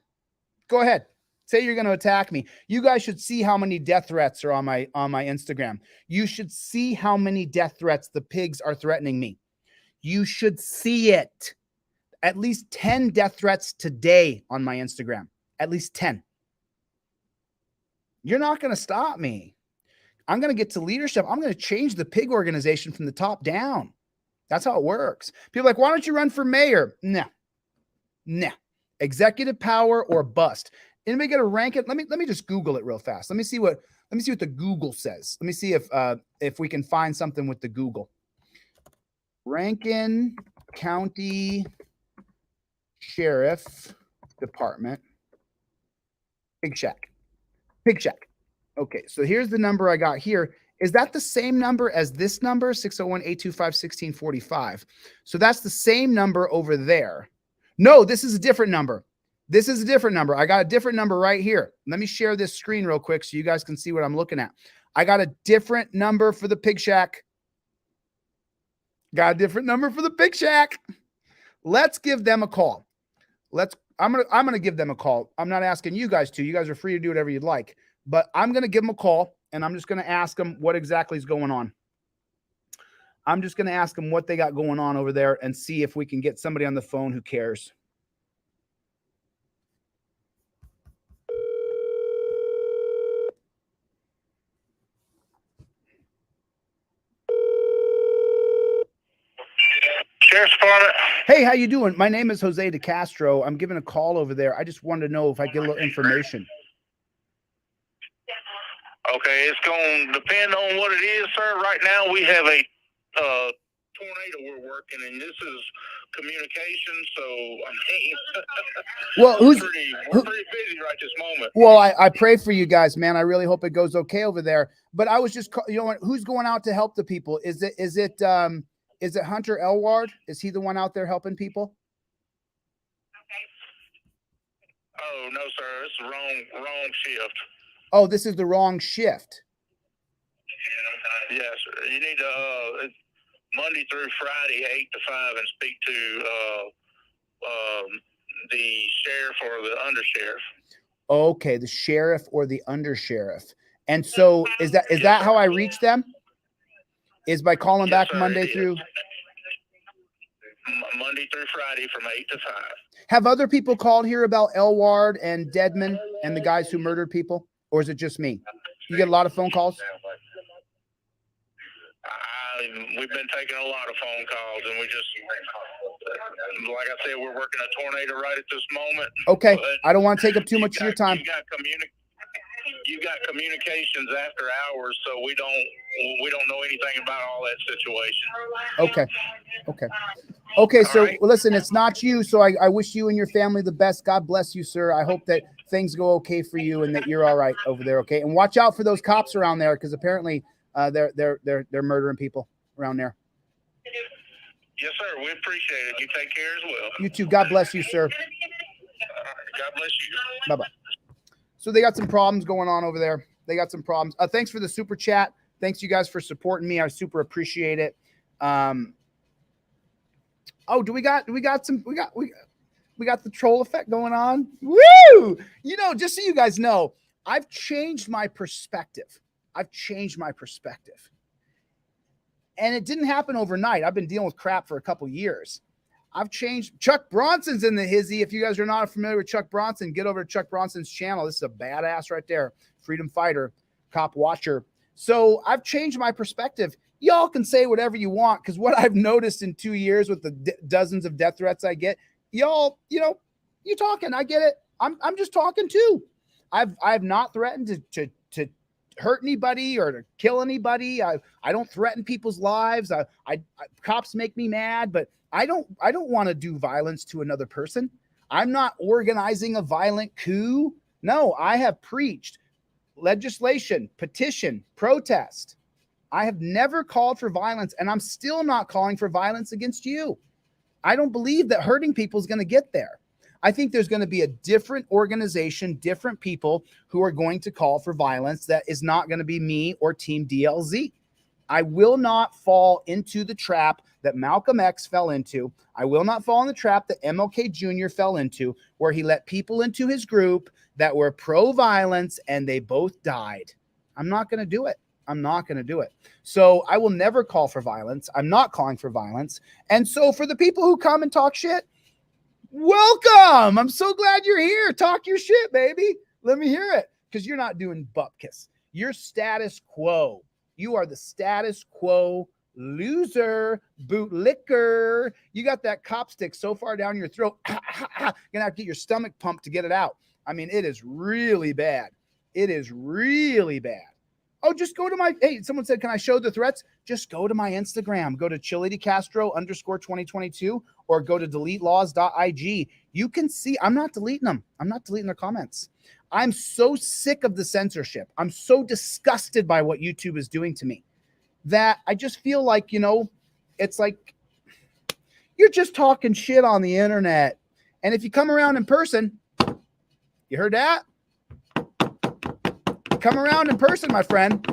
Go ahead. Say you're going to attack me. You guys should see how many death threats are on my Instagram. You should see how many death threats the pigs are threatening me. You should see it. At least 10 death threats today on my Instagram. At least 10. You're not going to stop me. I'm going to get to leadership. I'm going to change the pig organization from the top down. That's how it works. People are like, why don't you run for mayor? Nah. Executive power or bust. Anybody get a rank it? Let me just Google it real fast. Let me see what the Google says. Let me see if we can find something with the Google. Rankin County Sheriff Department. Pig Shack. Pig check. Okay, so here's the number I got here. Is that the same number as this number, 601-825-1645? So that's the same number over there. No, this is a different number. This is a different number. I got a different number right here. Let me share this screen real quick so you guys can see what I'm looking at. I got a different number for the Pig Shack. Got a different number for the Pig Shack. Let's give them a call. I'm gonna give them a call. I'm not asking you guys to. You guys are free to do whatever you'd like. But I'm gonna give them a call and I'm just gonna ask them what exactly is going on. I'm just gonna ask them what they got going on over there and see if we can get somebody on the phone who cares. Sheriff's Department. Hey, how you doing? My name is Jose DeCastro. I'm giving a call over there. I just wanted to know if I get a little information. Okay, it's going to depend on what it is, sir. Right now, we have a tornado we're working, and this is communication. So, I mean, Well, we're pretty busy right this moment. Well, I pray for you guys, man. I really hope it goes okay over there. But I was just, you know, who's going out to help the people? Is it Hunter Elward? Is he the one out there helping people? Oh no, sir. It's the wrong shift. Oh, this is the wrong shift. Yes, sir. You need to Monday through Friday, 8 to 5, and speak to the sheriff or the undersheriff. Okay, the sheriff or the undersheriff. And so is that how I reach them? Is by calling back sir, Monday through? Monday through Friday from 8 to 5. Have other people called here about Elward and Deadman and the guys who murdered people? Or is it just me? You get a lot of phone calls? We've been taking a lot of phone calls, and we just, like I said, we're working a tornado right at this moment. Okay, I don't want to take up too much of your time. You've got communications after hours, so we don't know anything about all that situation. Okay. So listen, it's not you. So I wish you and your family the best. God bless you, sir. I hope that things go okay for you and that you're all right over there. Okay, and watch out for those cops around there because apparently they're murdering people around there. Yes, sir. We appreciate it. You take care as well. You too. God bless you, sir. God bless you. Bye-bye. So they got some problems going on over there. They got some problems. Thanks for the super chat. Thanks you guys for supporting me. I super appreciate it. Oh, we got the troll effect going on. Woo! You know, just so you guys know, I've changed my perspective. And it didn't happen overnight. I've been dealing with crap for a couple years. I've changed. Chuck Bronson's in the hizzy. If you guys are not familiar with Chuck Bronson, get over to Chuck Bronson's channel. This is a badass right there. Freedom fighter, cop watcher. So I've changed my perspective. Y'all can say whatever you want because what I've noticed in 2 years with the dozens of death threats I get, y'all, you know, you talking. I get it. I'm just talking too. I've not threatened to hurt anybody or to kill anybody. I don't threaten people's lives. Cops make me mad, but I don't want to do violence to another person. I'm not organizing a violent coup. No, I have preached legislation, petition, protest. I have never called for violence, and I'm still not calling for violence against you. I don't believe that hurting people is going to get there. I think there's going to be a different organization, different people who are going to call for violence that is not going to be me or Team DLZ. I will not fall into the trap that Malcolm X fell into. I will not fall in the trap that MLK Jr. fell into, where he let people into his group that were pro-violence and they both died. I'm not going to do it. So I will never call for violence. I'm not calling for violence. And so for the people who come and talk shit, welcome. I'm so glad you're here. Talk your shit, baby. Let me hear it. Because you're not doing bupkis. You're status quo. You are the status quo loser, bootlicker. You got that cop stick so far down your throat. Gonna have to get your stomach pumped to get it out. I mean, it is really bad. Oh, just go to my, hey, someone said, can I show the threats? Just go to my Instagram. Go to ChilleDeCastro_2022 or go to deletelaws.ig. You can see, I'm not deleting them. I'm not deleting their comments. I'm so sick of the censorship. I'm so disgusted by what YouTube is doing to me that I just feel like, it's like you're just talking shit on the internet. And if you come around in person, you heard that? Come around in person, my friend.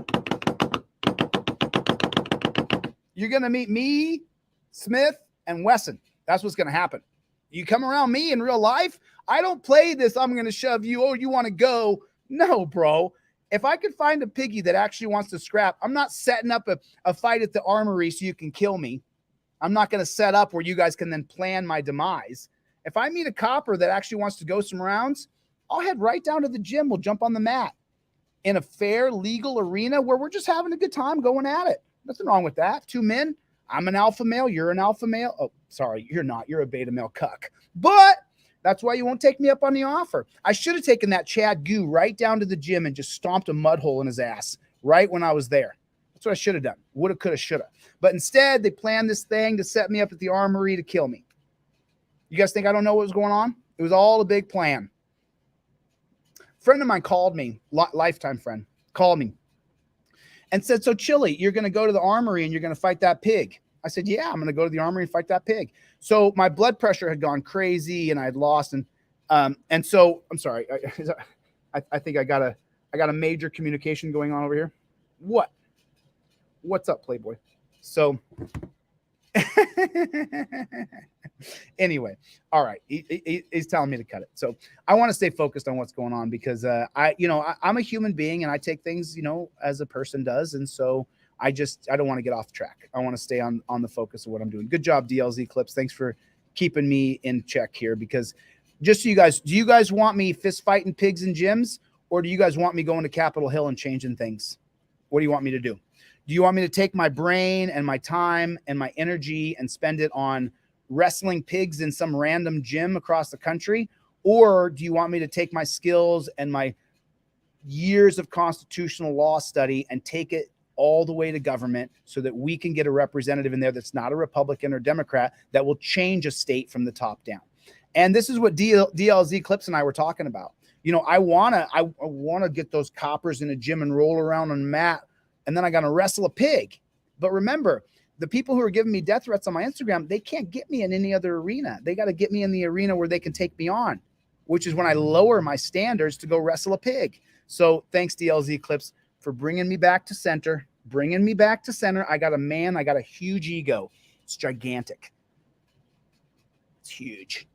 You're going to meet me, Smith, and Wesson. That's what's going to happen. You come around me in real life, I don't play this, I'm going to shove you, oh, you want to go. No, bro. If I could find a piggy that actually wants to scrap, I'm not setting up a fight at the armory so you can kill me. I'm not going to set up where you guys can then plan my demise. If I meet a copper that actually wants to go some rounds, I'll head right down to the gym. We'll jump on the mat in a fair, legal arena where we're just having a good time going at it. Nothing wrong with that. Two men. I'm an alpha male. You're an alpha male. Oh, sorry. You're not. You're a beta male cuck. But that's why you won't take me up on the offer. I should have taken that Chad Goo right down to the gym and just stomped a mud hole in his ass right when I was there. That's what I should have done. Woulda, coulda, shoulda. But instead, they planned this thing to set me up at the armory to kill me. You guys think I don't know what was going on? It was all a big plan. A friend of mine called me, lifetime friend, called me and said, so Chille, you're going to go to the armory and you're going to fight that pig. I said, yeah, I'm going to go to the armory and fight that pig. So my blood pressure had gone crazy and I'd lost. And so I'm sorry. I think I got a major communication going on over here. What's up, Playboy? So anyway, all right. He's telling me to cut it. So I want to stay focused on what's going on because I'm a human being and I take things, as a person does. And so I don't want to get off track. I want to stay on the focus of what I'm doing. Good job, DLZ Clips. Thanks for keeping me in check here because just so you guys, do you guys want me fist fighting pigs in gyms or do you guys want me going to Capitol Hill and changing things? What do you want me to do? Do you want me to take my brain and my time and my energy and spend it on wrestling pigs in some random gym across the country? Or do you want me to take my skills and my years of constitutional law study and take it all the way to government so that we can get a representative in there that's not a Republican or Democrat that will change a state from the top down? And this is what DLZ Clips and I were talking about. I want to get those coppers in a gym and roll around on a mat. And then I got to wrestle a pig. But remember, the people who are giving me death threats on my Instagram, they can't get me in any other arena. They got to get me in the arena where they can take me on, which is when I lower my standards to go wrestle a pig. So thanks, DLZ Clips, for bringing me back to center. I got a huge ego. It's gigantic. It's huge.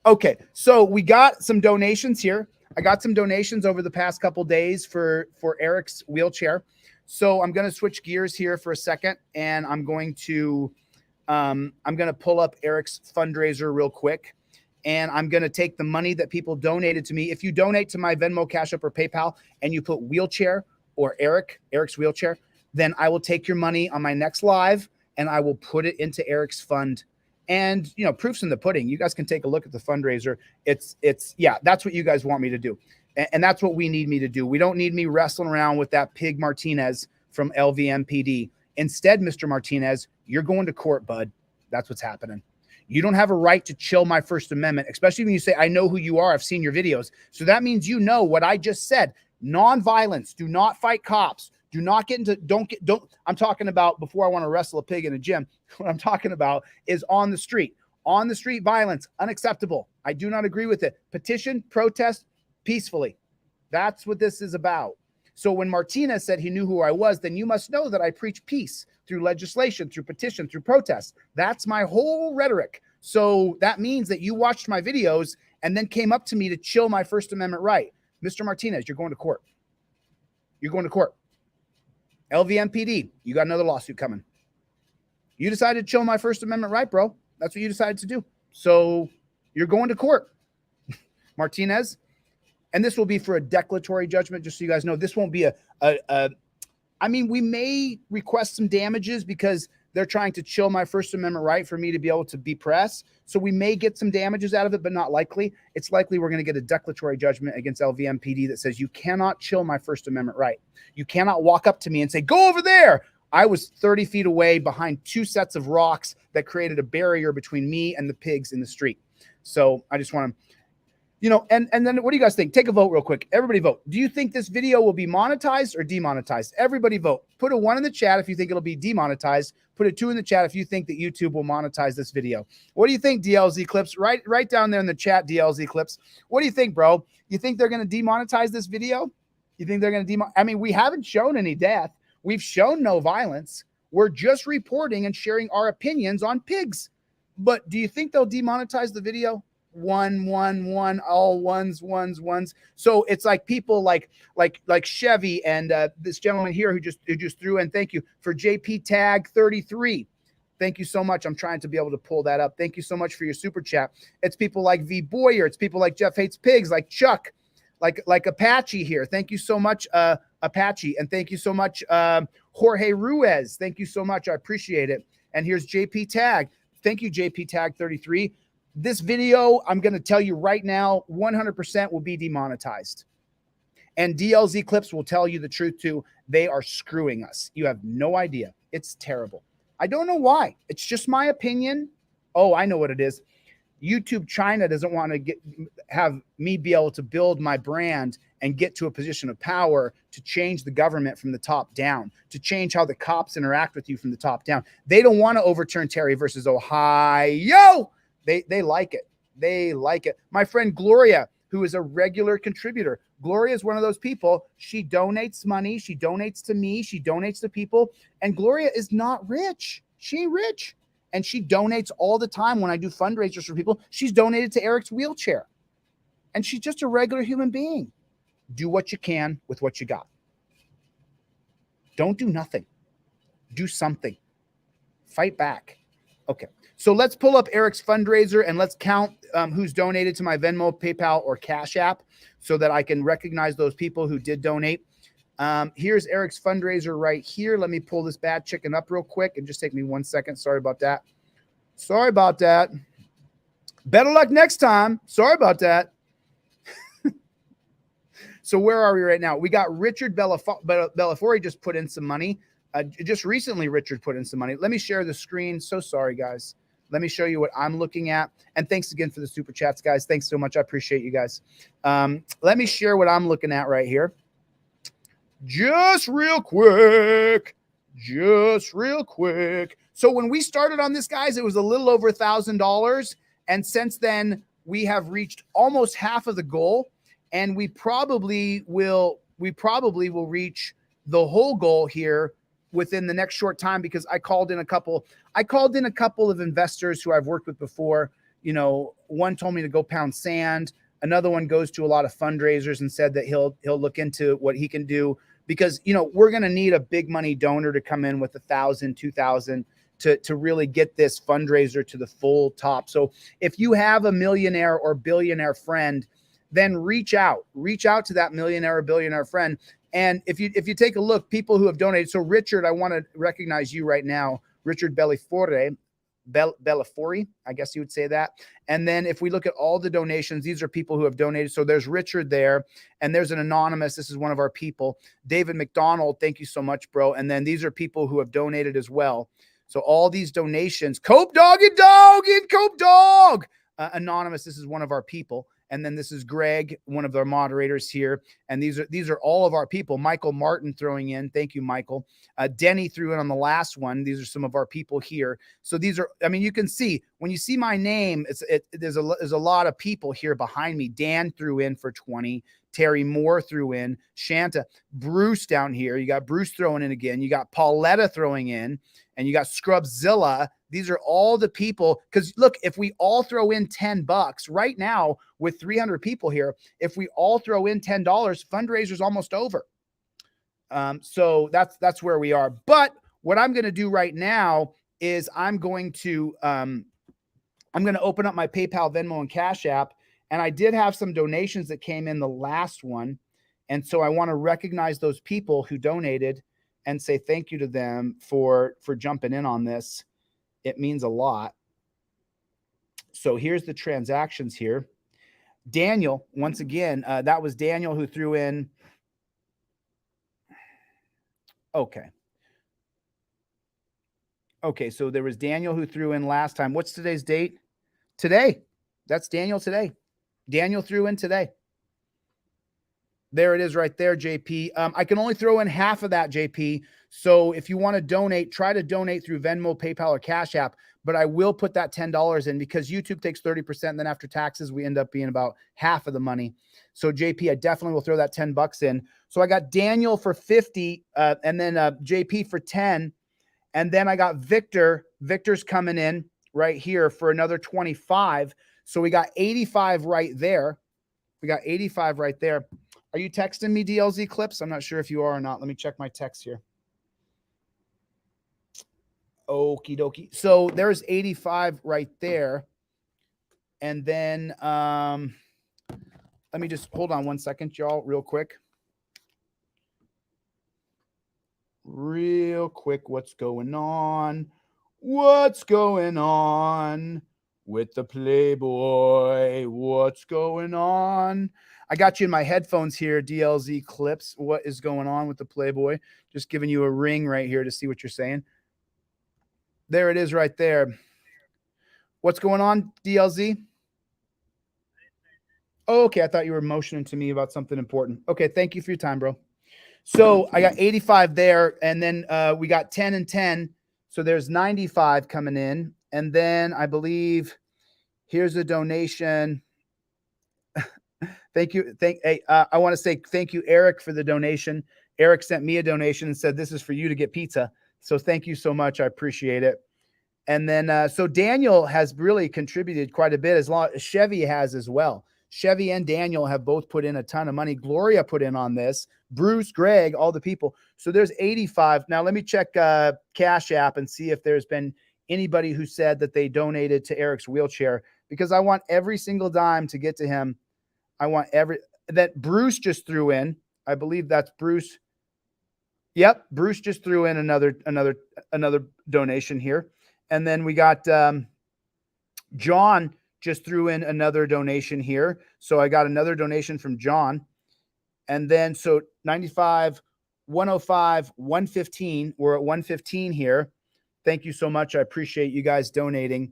Okay, so we got some donations here. I got some donations over the past couple days for Eric's wheelchair. So I'm going to switch gears here for a second, and I'm going to pull up Eric's fundraiser real quick, and I'm going to take the money that people donated to me. If you donate to my Venmo, Cash App, or PayPal, and you put wheelchair or Eric's wheelchair, then I will take your money on my next live, and I will put it into Eric's fund. And, proof's in the pudding. You guys can take a look at the fundraiser. That's what you guys want me to do. And that's what we need me to do. We don't need me wrestling around with that pig Martinez from LVMPD. Instead, Mr. Martinez, you're going to court, bud. That's what's happening. You don't have a right to chill my First Amendment, especially when you say, I know who you are. I've seen your videos. So that means you know what I just said. Nonviolence. Do not fight cops. Do not get into, I'm talking about before I want to wrestle a pig in a gym. What I'm talking about is on the street violence, unacceptable. I do not agree with it. Petition, protest peacefully. That's what this is about. So when Martinez said he knew who I was, then you must know that I preach peace through legislation, through petition, through protest. That's my whole rhetoric. So that means that you watched my videos and then came up to me to chill my First Amendment right. Mr. Martinez, you're going to court. You're going to court. LVMPD, you got another lawsuit coming. You decided to chill my First Amendment right, bro. That's what you decided to do. So you're going to court, Martinez. And this will be for a declaratory judgment, just so you guys know. This won't be we may request some damages because they're trying to chill my First Amendment right for me to be able to be press. So we may get some damages out of it, but not likely. It's likely we're going to get a declaratory judgment against LVMPD that says you cannot chill my First Amendment right. You cannot walk up to me and say, go over there. I was 30 feet away behind two sets of rocks that created a barrier between me and the pigs in the street. So I just want to, you know, and then what do you guys think? Take a vote real quick. Everybody vote. Do you think this video will be monetized or demonetized? Everybody vote. Put a 1 in the chat if you think it'll be demonetized. Put a 2 in the chat if you think that YouTube will monetize this video. What do you think, DLZ Clips? Right down there in the chat, DLZ Clips. What do you think, bro? You think they're going to demonetize this video? You think they're going to I mean, we haven't shown any death. We've shown no violence. We're just reporting and sharing our opinions on pigs. But do you think they'll demonetize the video? 1, 1, 1, all ones. So it's like people like Chevy and this gentleman here who just threw in. Thank you for JP Tag 33. Thank you so much. I'm trying to be able to pull that up. Thank you so much for your super chat. It's people like V Boyer. It's people like Jeff Hates Pigs, like Chuck, like Apache here. Thank you so much, Apache, and thank you so much, Jorge Ruiz. Thank you so much. I appreciate it. And here's JP Tag. Thank you, JP Tag 33. This video, I'm going to tell you right now, 100% will be demonetized. And DLZ Clips will tell you the truth too. They are screwing us. You have no idea. It's terrible. I don't know why. It's just my opinion. Oh, I know what it is. YouTube China doesn't want to have me be able to build my brand and get to a position of power to change the government from the top down, to change how the cops interact with you from the top down. They don't want to overturn Terry versus Ohio. They like it. They like it. My friend Gloria, who is a regular contributor. Gloria is one of those people. She donates money. She donates to me. She donates to people. And Gloria is not rich. She ain't rich. And she donates all the time when I do fundraisers for people. She's donated to Eric's wheelchair. And she's just a regular human being. Do what you can with what you got. Don't do nothing. Do something. Fight back. Okay. So let's pull up Eric's fundraiser and let's count who's donated to my Venmo, PayPal, or Cash App so that I can recognize those people who did donate. Here's Eric's fundraiser right here. Let me pull this bad chicken up real quick and just take me 1 second. Sorry about that. Sorry about that. Better luck next time. Sorry about that. So where are we right now? We got Richard Bellafiore just put in some money. Just recently, Richard put in some money. Let me share the screen. So sorry, guys. Let me show you what I'm looking at. And thanks again for the super chats, guys. Thanks so much. I appreciate you guys. Let me share what I'm looking at right here. Just real quick. So when we started on this, guys, it was a little over $1,000. And since then, we have reached almost half of the goal. And we probably will reach the whole goal here within the next short time, because I called in a couple of investors who I've worked with before. You know, one told me to go pound sand. Another one goes to a lot of fundraisers and said that he'll look into what he can do, because, you know, we're going to need a big money donor to come in with 1,000, 2,000 to really get this fundraiser to the full top. So if you have a millionaire or billionaire friend, then reach out to that millionaire or billionaire friend. And if you take a look, people who have donated. So Richard, I want to recognize you right now. Richard Bellafiore, I guess you would say that. And then if we look at all the donations, these are people who have donated. So there's Richard there, and there's an anonymous. This is one of our people. David McDonald, thank you so much, bro. And then these are people who have donated as well. So all these donations, Cope Dog and Cope Dog. Anonymous, this is one of our people. And then this is Greg, one of our moderators here. And these are all of our people. Michael Martin throwing in. Thank you, Michael. Denny threw in on the last one. These are some of our people here. So these are, I mean, you can see when you see my name, there's a lot of people here behind me. Dan threw in for 20. Terry Moore threw in. Shanta, Bruce down here. You got Bruce throwing in again. You got Pauletta throwing in, and you got Scrubzilla. These are all the people, because look, if we all throw in $10 right now with 300 people here, if we all throw in $10, fundraiser's almost over. So that's where we are. But what I'm going to do right now is I'm going to open up my PayPal, Venmo, and Cash App. And I did have some donations that came in the last one. And so I want to recognize those people who donated and say thank you to them for jumping in on this. It means a lot. So here's the transactions here. Daniel, once again, that was Daniel who threw in. Okay. Okay, so there was Daniel who threw in last time. What's today's date? Today. That's Daniel today. Daniel threw in today. There it is right there, JP. I can only throw in half of that, JP. So if you want to donate, try to donate through Venmo, PayPal, or Cash App. But I will put that $10 in because YouTube takes 30%. And then after taxes, we end up being about half of the money. So JP, I definitely will throw that $10 in. So I got Daniel for 50 and then JP for 10. And then I got Victor. Victor's coming in right here for another 25. So we got 85 right there. We got 85 right there. Are you texting me DLZ clips? I'm not sure if you are or not. Let me check my text here. Okie dokie. So there's 85 right there. And then let me just hold on one second, y'all, real quick. Real quick, what's going on? What's going on with the Playboy? What's going on? I got you in my headphones here, DLZ clips. What is going on with the Playboy? Just giving you a ring right here to see what you're saying. There it is right there. What's going on, DLZ? Oh, okay, I thought you were motioning to me about something important. Okay, thank you for your time, bro. So I got 85 there, and then we got 10 and 10. So there's 95 coming in. And then I believe here's a donation. Thank you. I want to say thank you, Eric, for the donation. Eric sent me a donation and said, this is for you to get pizza. So thank you so much. I appreciate it. And then, so Daniel has really contributed quite a bit, as long as Chevy has as well. Chevy and Daniel have both put in a ton of money. Gloria put in on this. Bruce, Greg, all the people. So there's 85. Now let me check Cash App and see if there's been anybody who said that they donated to Eric's wheelchair, because I want every single dime to get to him. I want that Bruce just threw in. I believe that's Bruce. Yep. Bruce just threw in another donation here. And then we got John just threw in another donation here. So I got another donation from John. And then, so 95, 105, 115. We're at 115 here. Thank you so much. I appreciate you guys donating.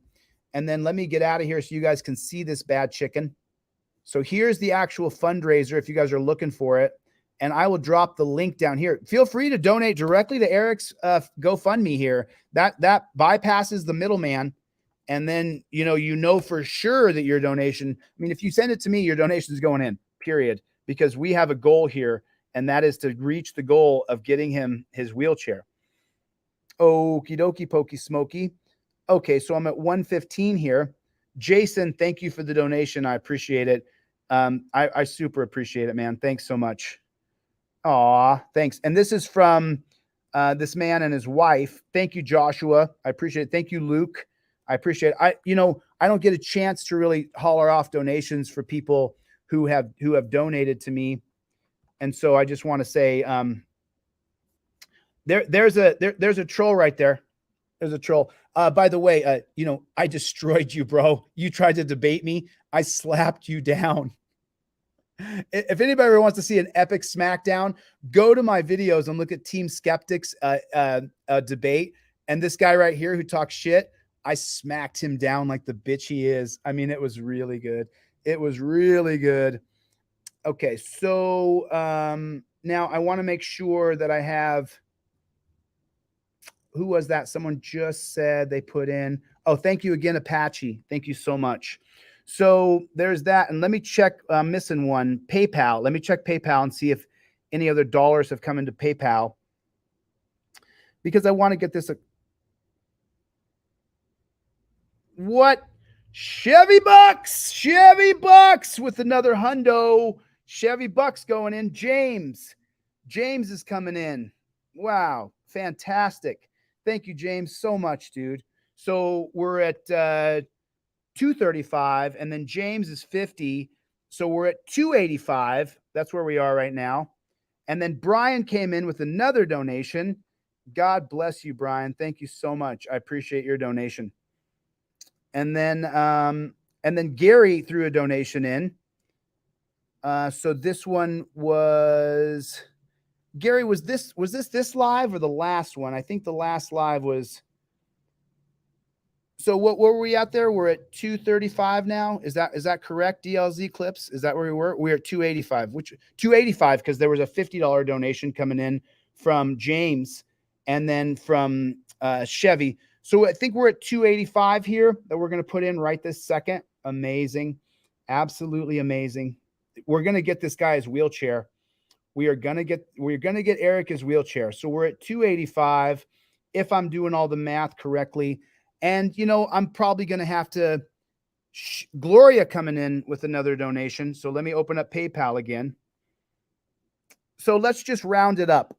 And then let me get out of here so you guys can see this bad chicken. So here's the actual fundraiser if you guys are looking for it. And I will drop the link down here. Feel free to donate directly to Eric's GoFundMe here. That bypasses the middleman. And then, you know for sure that your donation, I mean, if you send it to me, your donation is going in, period. Because we have a goal here, and that is to reach the goal of getting him his wheelchair. Okie dokie, pokey smoky. Okay, so I'm at 115 here. Jason, thank you for the donation. I appreciate it. I super appreciate it, man. Thanks so much. Aw, thanks. And this is from this man and his wife. Thank you, Joshua. I appreciate it. Thank you, Luke. I appreciate it. I don't get a chance to really holler off donations for people who have donated to me. And so I just want to say, there's a troll right there. There's a troll. By the way, I destroyed you, bro. You tried to debate me. I slapped you down. If anybody ever wants to see an epic smackdown, go to my videos and look at Team Skeptics debate. And this guy right here who talks shit, I smacked him down like the bitch he is. I mean, it was really good. It was really good. Okay, so now I want to make sure that I have. Who was that? Someone just said they put in. Oh, thank you again, Apache. Thank you so much. So there's that. And let me check. I'm missing one. PayPal. Let me check PayPal and see if any other dollars have come into PayPal, because I want to get this. What? Chevy Bucks with another hundo. Chevy Bucks going in. James is coming in. Wow. Fantastic. Thank you, James, so much, dude. So we're at 235, and then James is 50. So we're at 285. That's where we are right now. And then Brian came in with another donation. God bless you, Brian. Thank you so much. I appreciate your donation. And then Gary threw a donation in. So this one was Gary. Was this live or the last one? I think the last live was So what were we at there? We're at 235 now. Is that correct? DLZ Clips. Is that where we were? We're at 285, which 285 because there was a $50 donation coming in from James and then from Chevy. So I think we're at 285 here that we're going to put in right this second. Amazing. Absolutely amazing. We're going to get this guy his wheelchair. We're going to get Eric his wheelchair. So we're at 285 if I'm doing all the math correctly. And, you know, I'm probably going to have to Gloria coming in with another donation. So let me open up PayPal again. So let's just round it up.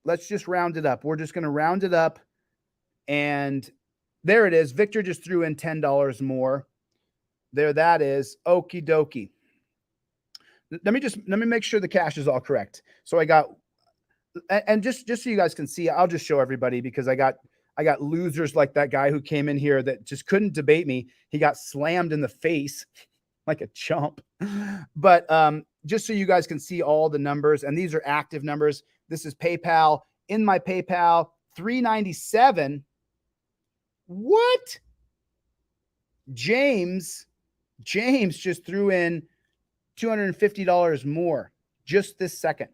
Let's just round it up. We're just going to round it up. And there it is. Victor just threw in $10 more. There that is. Okie dokie. Let me make sure the cash is all correct. So I got, and just so you guys can see, I'll just show everybody because I got losers like that guy who came in here that just couldn't debate me. He got slammed in the face like a chump. But just so you guys can see all the numbers, and these are active numbers. This is PayPal. In my PayPal, $397. What? James just threw in $250 more just this second.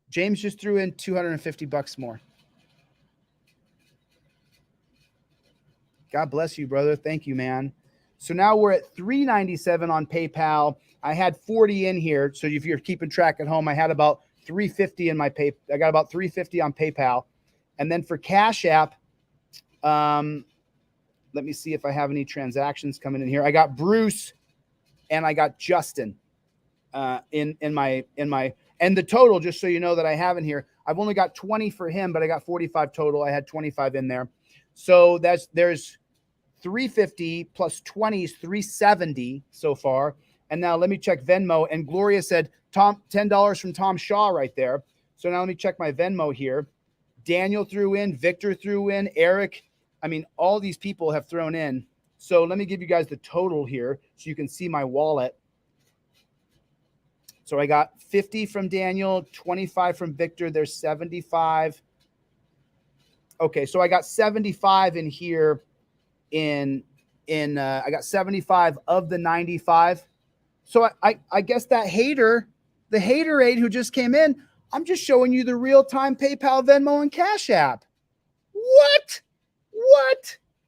James just threw in $250 more. God bless you, brother. Thank you, man. So now we're at $397 on PayPal. I had 40 in here. So if you're keeping track at home, I had about 350 in my I got about 350 on PayPal. And then for Cash App, let me see if I have any transactions coming in here. I got Bruce and I got Justin in my and the total, just so you know that I have in here, I've only got 20 for him, but I got 45 total. I had 25 in there. So there's 350 plus 20 is 370 so far. And now let me check Venmo. And Gloria said, Tom, $10 from Tom Shaw right there. So now let me check my Venmo here. Daniel threw in, Victor threw in, Eric. I mean, all these people have thrown in. So let me give you guys the total here so you can see my wallet. So I got 50 from Daniel, 25 from Victor. There's 75. Okay, so I got 75 in here. I got 75 of the 95. So I guess that hater, the haterade who just came in, I'm just showing you the real-time PayPal, Venmo, and Cash App. What?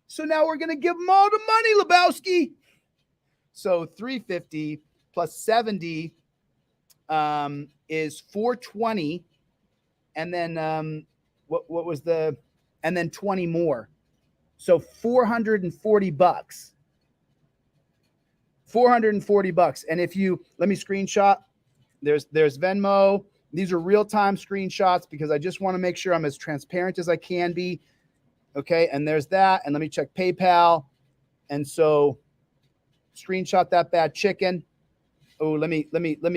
So now we're gonna give them all the money, Lebowski. So 350 plus 70 is 420, and then what was the, and then 20 more. So $440. $440. And if you let me screenshot, there's Venmo. These are real-time screenshots because I just want to make sure I'm as transparent as I can be. Okay, and there's that. And let me check PayPal. And so screenshot that bad chicken. Oh, let me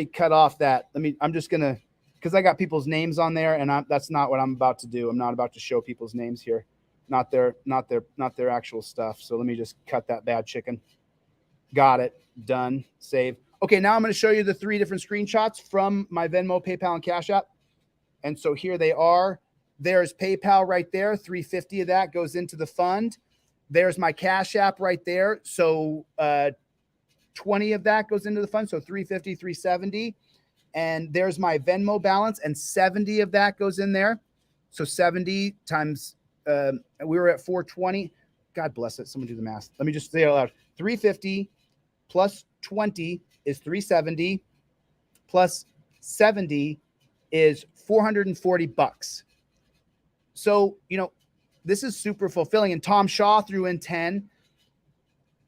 cut off that. I'm just gonna, because I got people's names on there, and that's not what I'm about to do. I'm not about to show people's names here, not their actual stuff. So let me just cut that bad chicken. Got it. Done. Save. Okay, now I'm going to show you the 3 different screenshots from my Venmo, PayPal, and Cash App. And so here they are. There's PayPal right there. 350 of that goes into the fund. There's my Cash App right there. So 20 of that goes into the fund. So 350, 370. And there's my Venmo balance, and 70 of that goes in there. So 70 times, we were at 420. God bless it. Someone do the math. Let me just say it out loud. 350 plus 20 is 370, plus 70 is $440. So, this is super fulfilling. And Tom Shaw threw in 10.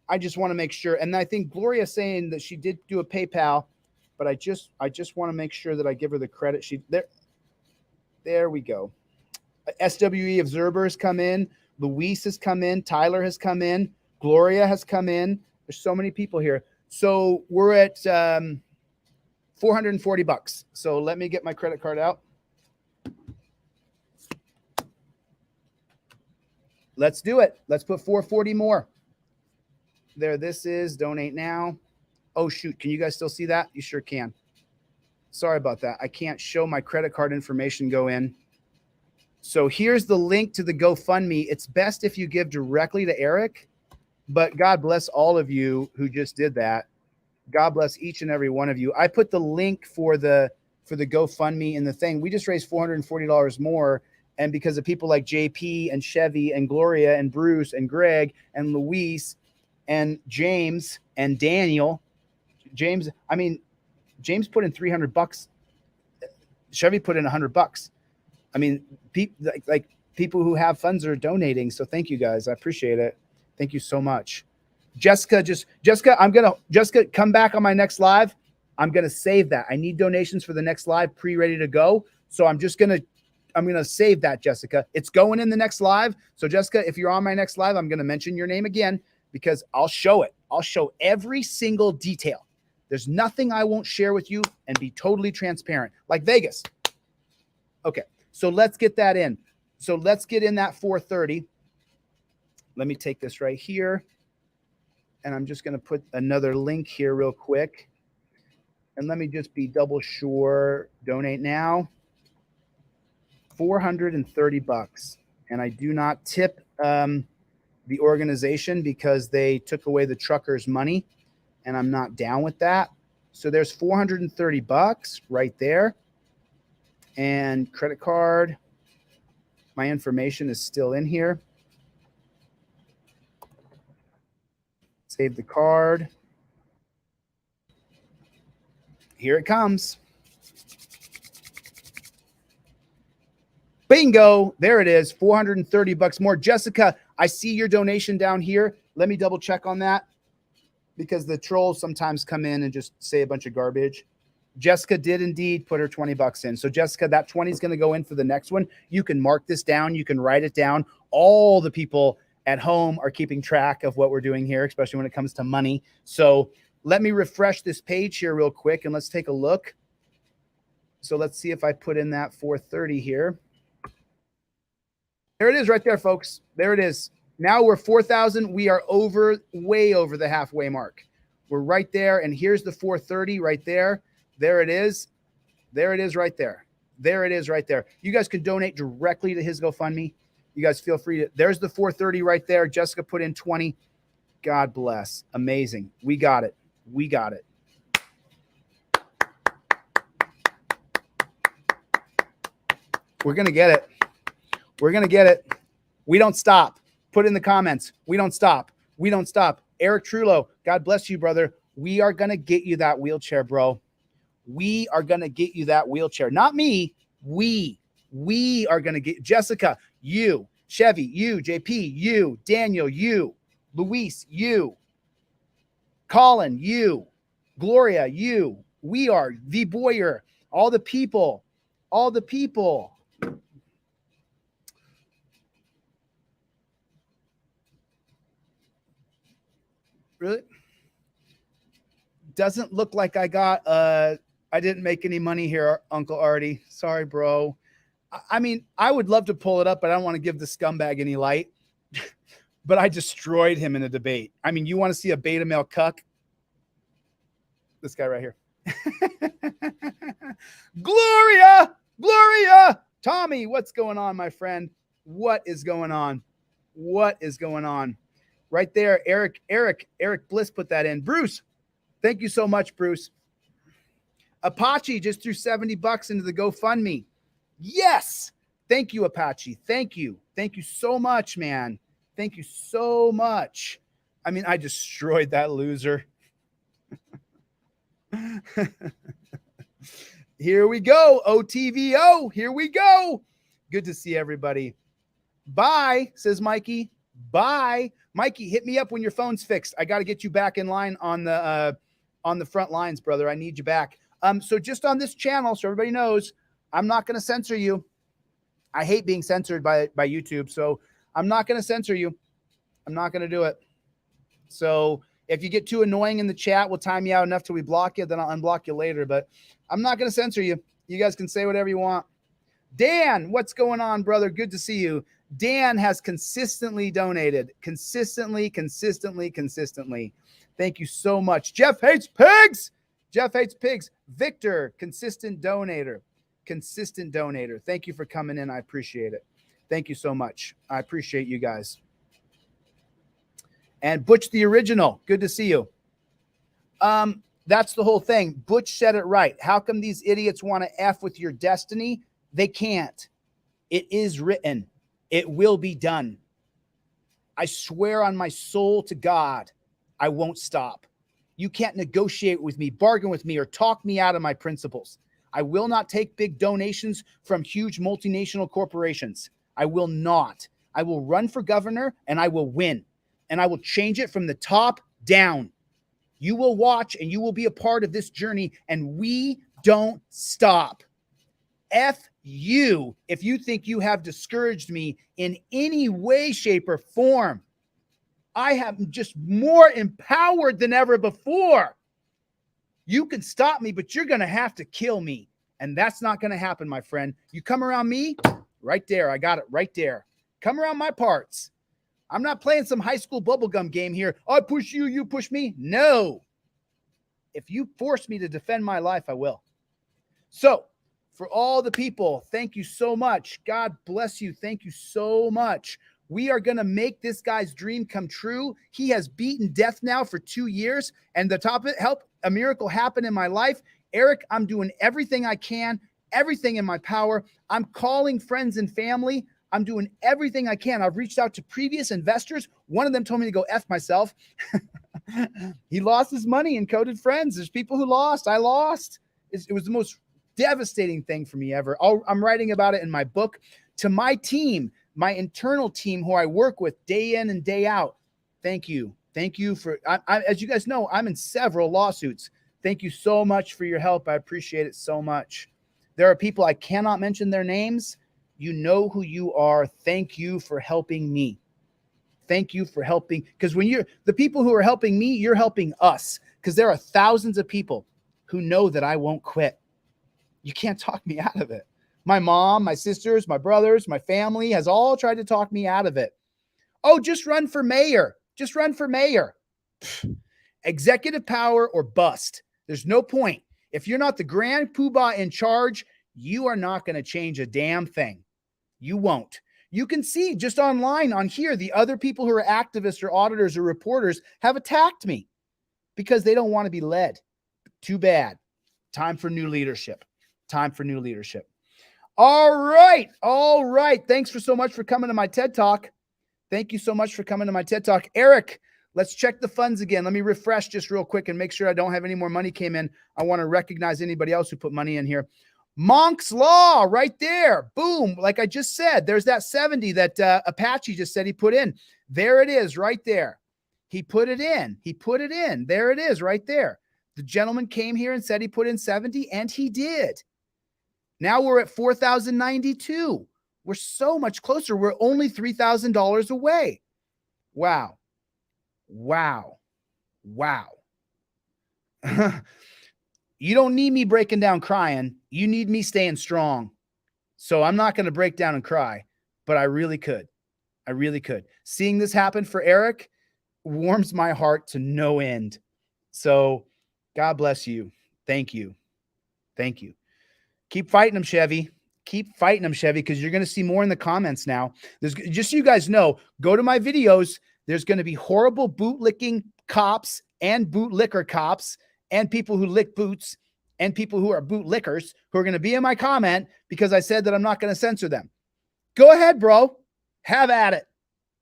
I just want to make sure. And I think Gloria saying that she did do a PayPal, but I just want to make sure that I give her the credit. There we go. SWE Observer has come in. Luis has come in. Tyler has come in. Gloria has come in. There's so many people here. So we're at $440. So let me get my credit card out. Let's do it. Let's put 440 more. There, this is donate now. Oh, shoot. Can you guys still see that? You sure can. Sorry about that. I can't show my credit card information go in. So here's the link to the GoFundMe. It's best if you give directly to Eric But God bless all of you who just did that. God bless each and every one of you. I put the link for the GoFundMe in the thing. We just raised $440 more. And because of people like JP and Chevy and Gloria and Bruce and Greg and Luis and James and Daniel, James put in $300. Chevy put in $100. I mean, like people who have funds are donating. So thank you guys. I appreciate it. Thank you so much. Jessica, come back on my next live. I'm going to save that. I need donations for the next live ready to go. So I'm going to save that, Jessica. It's going in the next live. So Jessica, if you're on my next live, I'm going to mention your name again because I'll show it. I'll show every single detail. There's nothing I won't share with you and be totally transparent, like Vegas. Okay, so let's get that in. So let's get in that 430. Let me take this right here. And I'm just going to put another link here real quick. And let me just be double sure. Donate now. $430. And I do not tip the organization because they took away the truckers' money. And I'm not down with that. So there's $430 right there. And credit card. My information is still in here. Save the card. Here it comes. Bingo. There it is. $430 more. Jessica, I see your donation down here. Let me double check on that because the trolls sometimes come in and just say a bunch of garbage. Jessica did indeed put her $20 in. So Jessica, that 20 is going to go in for the next one. You can mark this down. You can write it down. All the people at home are keeping track of what we're doing here, especially when it comes to money. So let me refresh this page here real quick and let's take a look. So let's see if I put in that 430 here. There it is right there, folks. There it is. Now we're 4,000. We are way over the halfway mark. We're right there. And here's the 430 right there. There it is. There it is right there. There it is right there. You guys can donate directly to his GoFundMe. You guys feel free to. There's the 430 right there. Jessica put in 20. God bless. Amazing. We got it. We got it. We're going to get it. We're going to get it. We don't stop. Put in the comments. We don't stop. We don't stop. Eric Trullo, God bless you, brother. We are going to get you that wheelchair, bro. We are going to get you that wheelchair. Not me. We are going to get Jessica, you, Chevy, you, JP, you, Daniel, you, Luis, you, Colin, you, Gloria, you. We are V Boyer, all the people, all the people. Really? Doesn't look like I got I didn't make any money here, Uncle Artie. Sorry, bro. I mean, I would love to pull it up, but I don't want to give the scumbag any light. But I destroyed him in a debate. I mean, you want to see a beta male cuck? This guy right here. Gloria! Gloria! Tommy, what's going on, my friend? What is going on? What is going on? Right there, Eric Bliss put that in. Bruce, thank you so much, Bruce. Apache just threw $70 into the GoFundMe. Yes. Thank you, Apache. Thank you. Thank you so much, man. Thank you so much. I mean, I destroyed that loser. Here we go. OTVO. Here we go. Good to see everybody. Bye, says Mikey. Bye. Mikey, hit me up when your phone's fixed. I got to get you back in line on the front lines, brother. I need you back. So just on this channel, so everybody knows, I'm not going to censor you. I hate being censored by YouTube, so I'm not going to censor you. I'm not going to do it. So if you get too annoying in the chat, we'll time you out enough till we block you, then I'll unblock you later. But I'm not going to censor you. You guys can say whatever you want. Dan, what's going on, brother? Good to see you. Dan has consistently donated. Consistently. Thank you so much. Jeff hates pigs. Jeff hates pigs. Victor, consistent donator. Thank you for coming in. I appreciate it. Thank you so much. I appreciate you guys. And Butch the original, good to see you. That's the whole thing. Butch said it right. How come these idiots want to F with your destiny? They can't. It is written. It will be done. I swear on my soul to God, I won't stop. You can't negotiate with me, bargain with me, or talk me out of my principles. I will not take big donations from huge multinational corporations. I will not. I will run for governor and I will win. And I will change it from the top down. You will watch and you will be a part of this journey, and we don't stop. F you if you think you have discouraged me in any way, shape, or form. I am just more empowered than ever before. You can stop me, but you're going to have to kill me. And that's not going to happen, my friend. You come around me, right there. I got it right there. Come around my parts. I'm not playing some high school bubblegum game here. I push you, you push me. No. If you force me to defend my life, I will. So, for all the people, thank you so much. God bless you. Thank you so much. We are going to make this guy's dream come true. He has beaten death now for 2 years, and the top of it, help a miracle happen in my life. Eric, I'm doing everything I can, everything in my power. I'm calling friends and family. I'm doing everything I can. I've reached out to previous investors. One of them told me to go F myself. He lost his money in Coded Friends. There's people who lost. I lost. It was the most devastating thing for me ever. I'm writing about it in my book. To my team, my internal team who I work with day in and day out, thank you. Thank you for, as you guys know, I'm in several lawsuits. Thank you so much for your help. I appreciate it so much. There are people, I cannot mention their names. You know who you are. Thank you for helping me. Thank you for helping. Because when you're the people who are helping me, you're helping us. Because there are thousands of people who know that I won't quit. You can't talk me out of it. My mom, my sisters, my brothers, my family has all tried to talk me out of it. Oh, just run for mayor. Just run for mayor. Pfft. Executive power or bust. There's no point. If you're not the grand poobah in charge, you are not going to change a damn thing. You won't. You can see just online on here, the other people who are activists or auditors or reporters have attacked me because they don't want to be led. Too bad. Time for new leadership. Time for new leadership. All right. All right. Thanks so much for coming to my TED Talk. Thank you so much for coming to my TED Talk. Eric, let's check the funds again. Let me refresh just real quick and make sure I don't have any more money came in. I want to recognize anybody else who put money in here. Monk's Law right there. Boom. Like I just said, there's that 70 that Apache just said he put in. There it is right there. He put it in. He put it in. There it is right there. The gentleman came here and said he put in 70, and he did. Now we're at 4,092. We're so much closer. We're only $3,000 away. Wow. Wow. Wow. You don't need me breaking down crying. You need me staying strong. So I'm not going to break down and cry, but I really could. I really could. Seeing this happen for Eric warms my heart to no end. So God bless you. Thank you. Thank you. Keep fighting them, Chevy. Keep fighting them, Chevy, because you're going to see more in the comments now. There's, just so you guys know, go to my videos. There's going to be horrible bootlicking cops and bootlicker cops and people who lick boots and people who are bootlickers who are going to be in my comment because I said that I'm not going to censor them. Go ahead, bro. Have at it.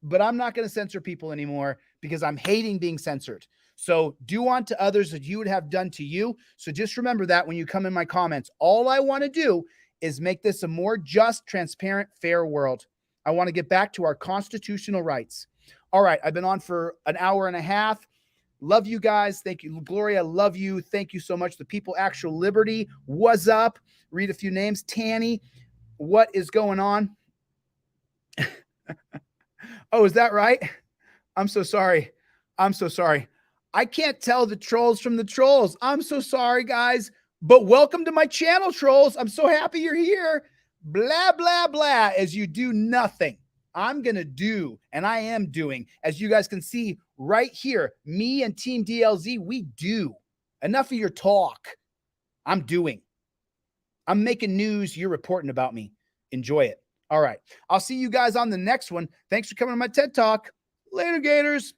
But I'm not going to censor people anymore because I'm hating being censored. So do unto others as you would have done to you. So just remember that when you come in my comments. All I want to do is make this a more just, transparent, fair world. I want to get back to our constitutional rights. All right, I've been on for an hour and a half. Love you guys. Thank you. Gloria, love you. Thank you so much. The People Actual Liberty, what's up? Read a few names. Tanny, what is going on? Oh, is that right? I'm so sorry. I'm so sorry. I can't tell the trolls from the trolls. I'm so sorry, guys. But welcome to my channel, trolls. I'm so happy you're here. Blah, blah, blah, as you do nothing. I'm going to do, and I am doing, as you guys can see right here, me and Team DLZ, we do. Enough of your talk. I'm doing. I'm making news. You're reporting about me. Enjoy it. All right. I'll see you guys on the next one. Thanks for coming to my TED Talk. Later, Gators.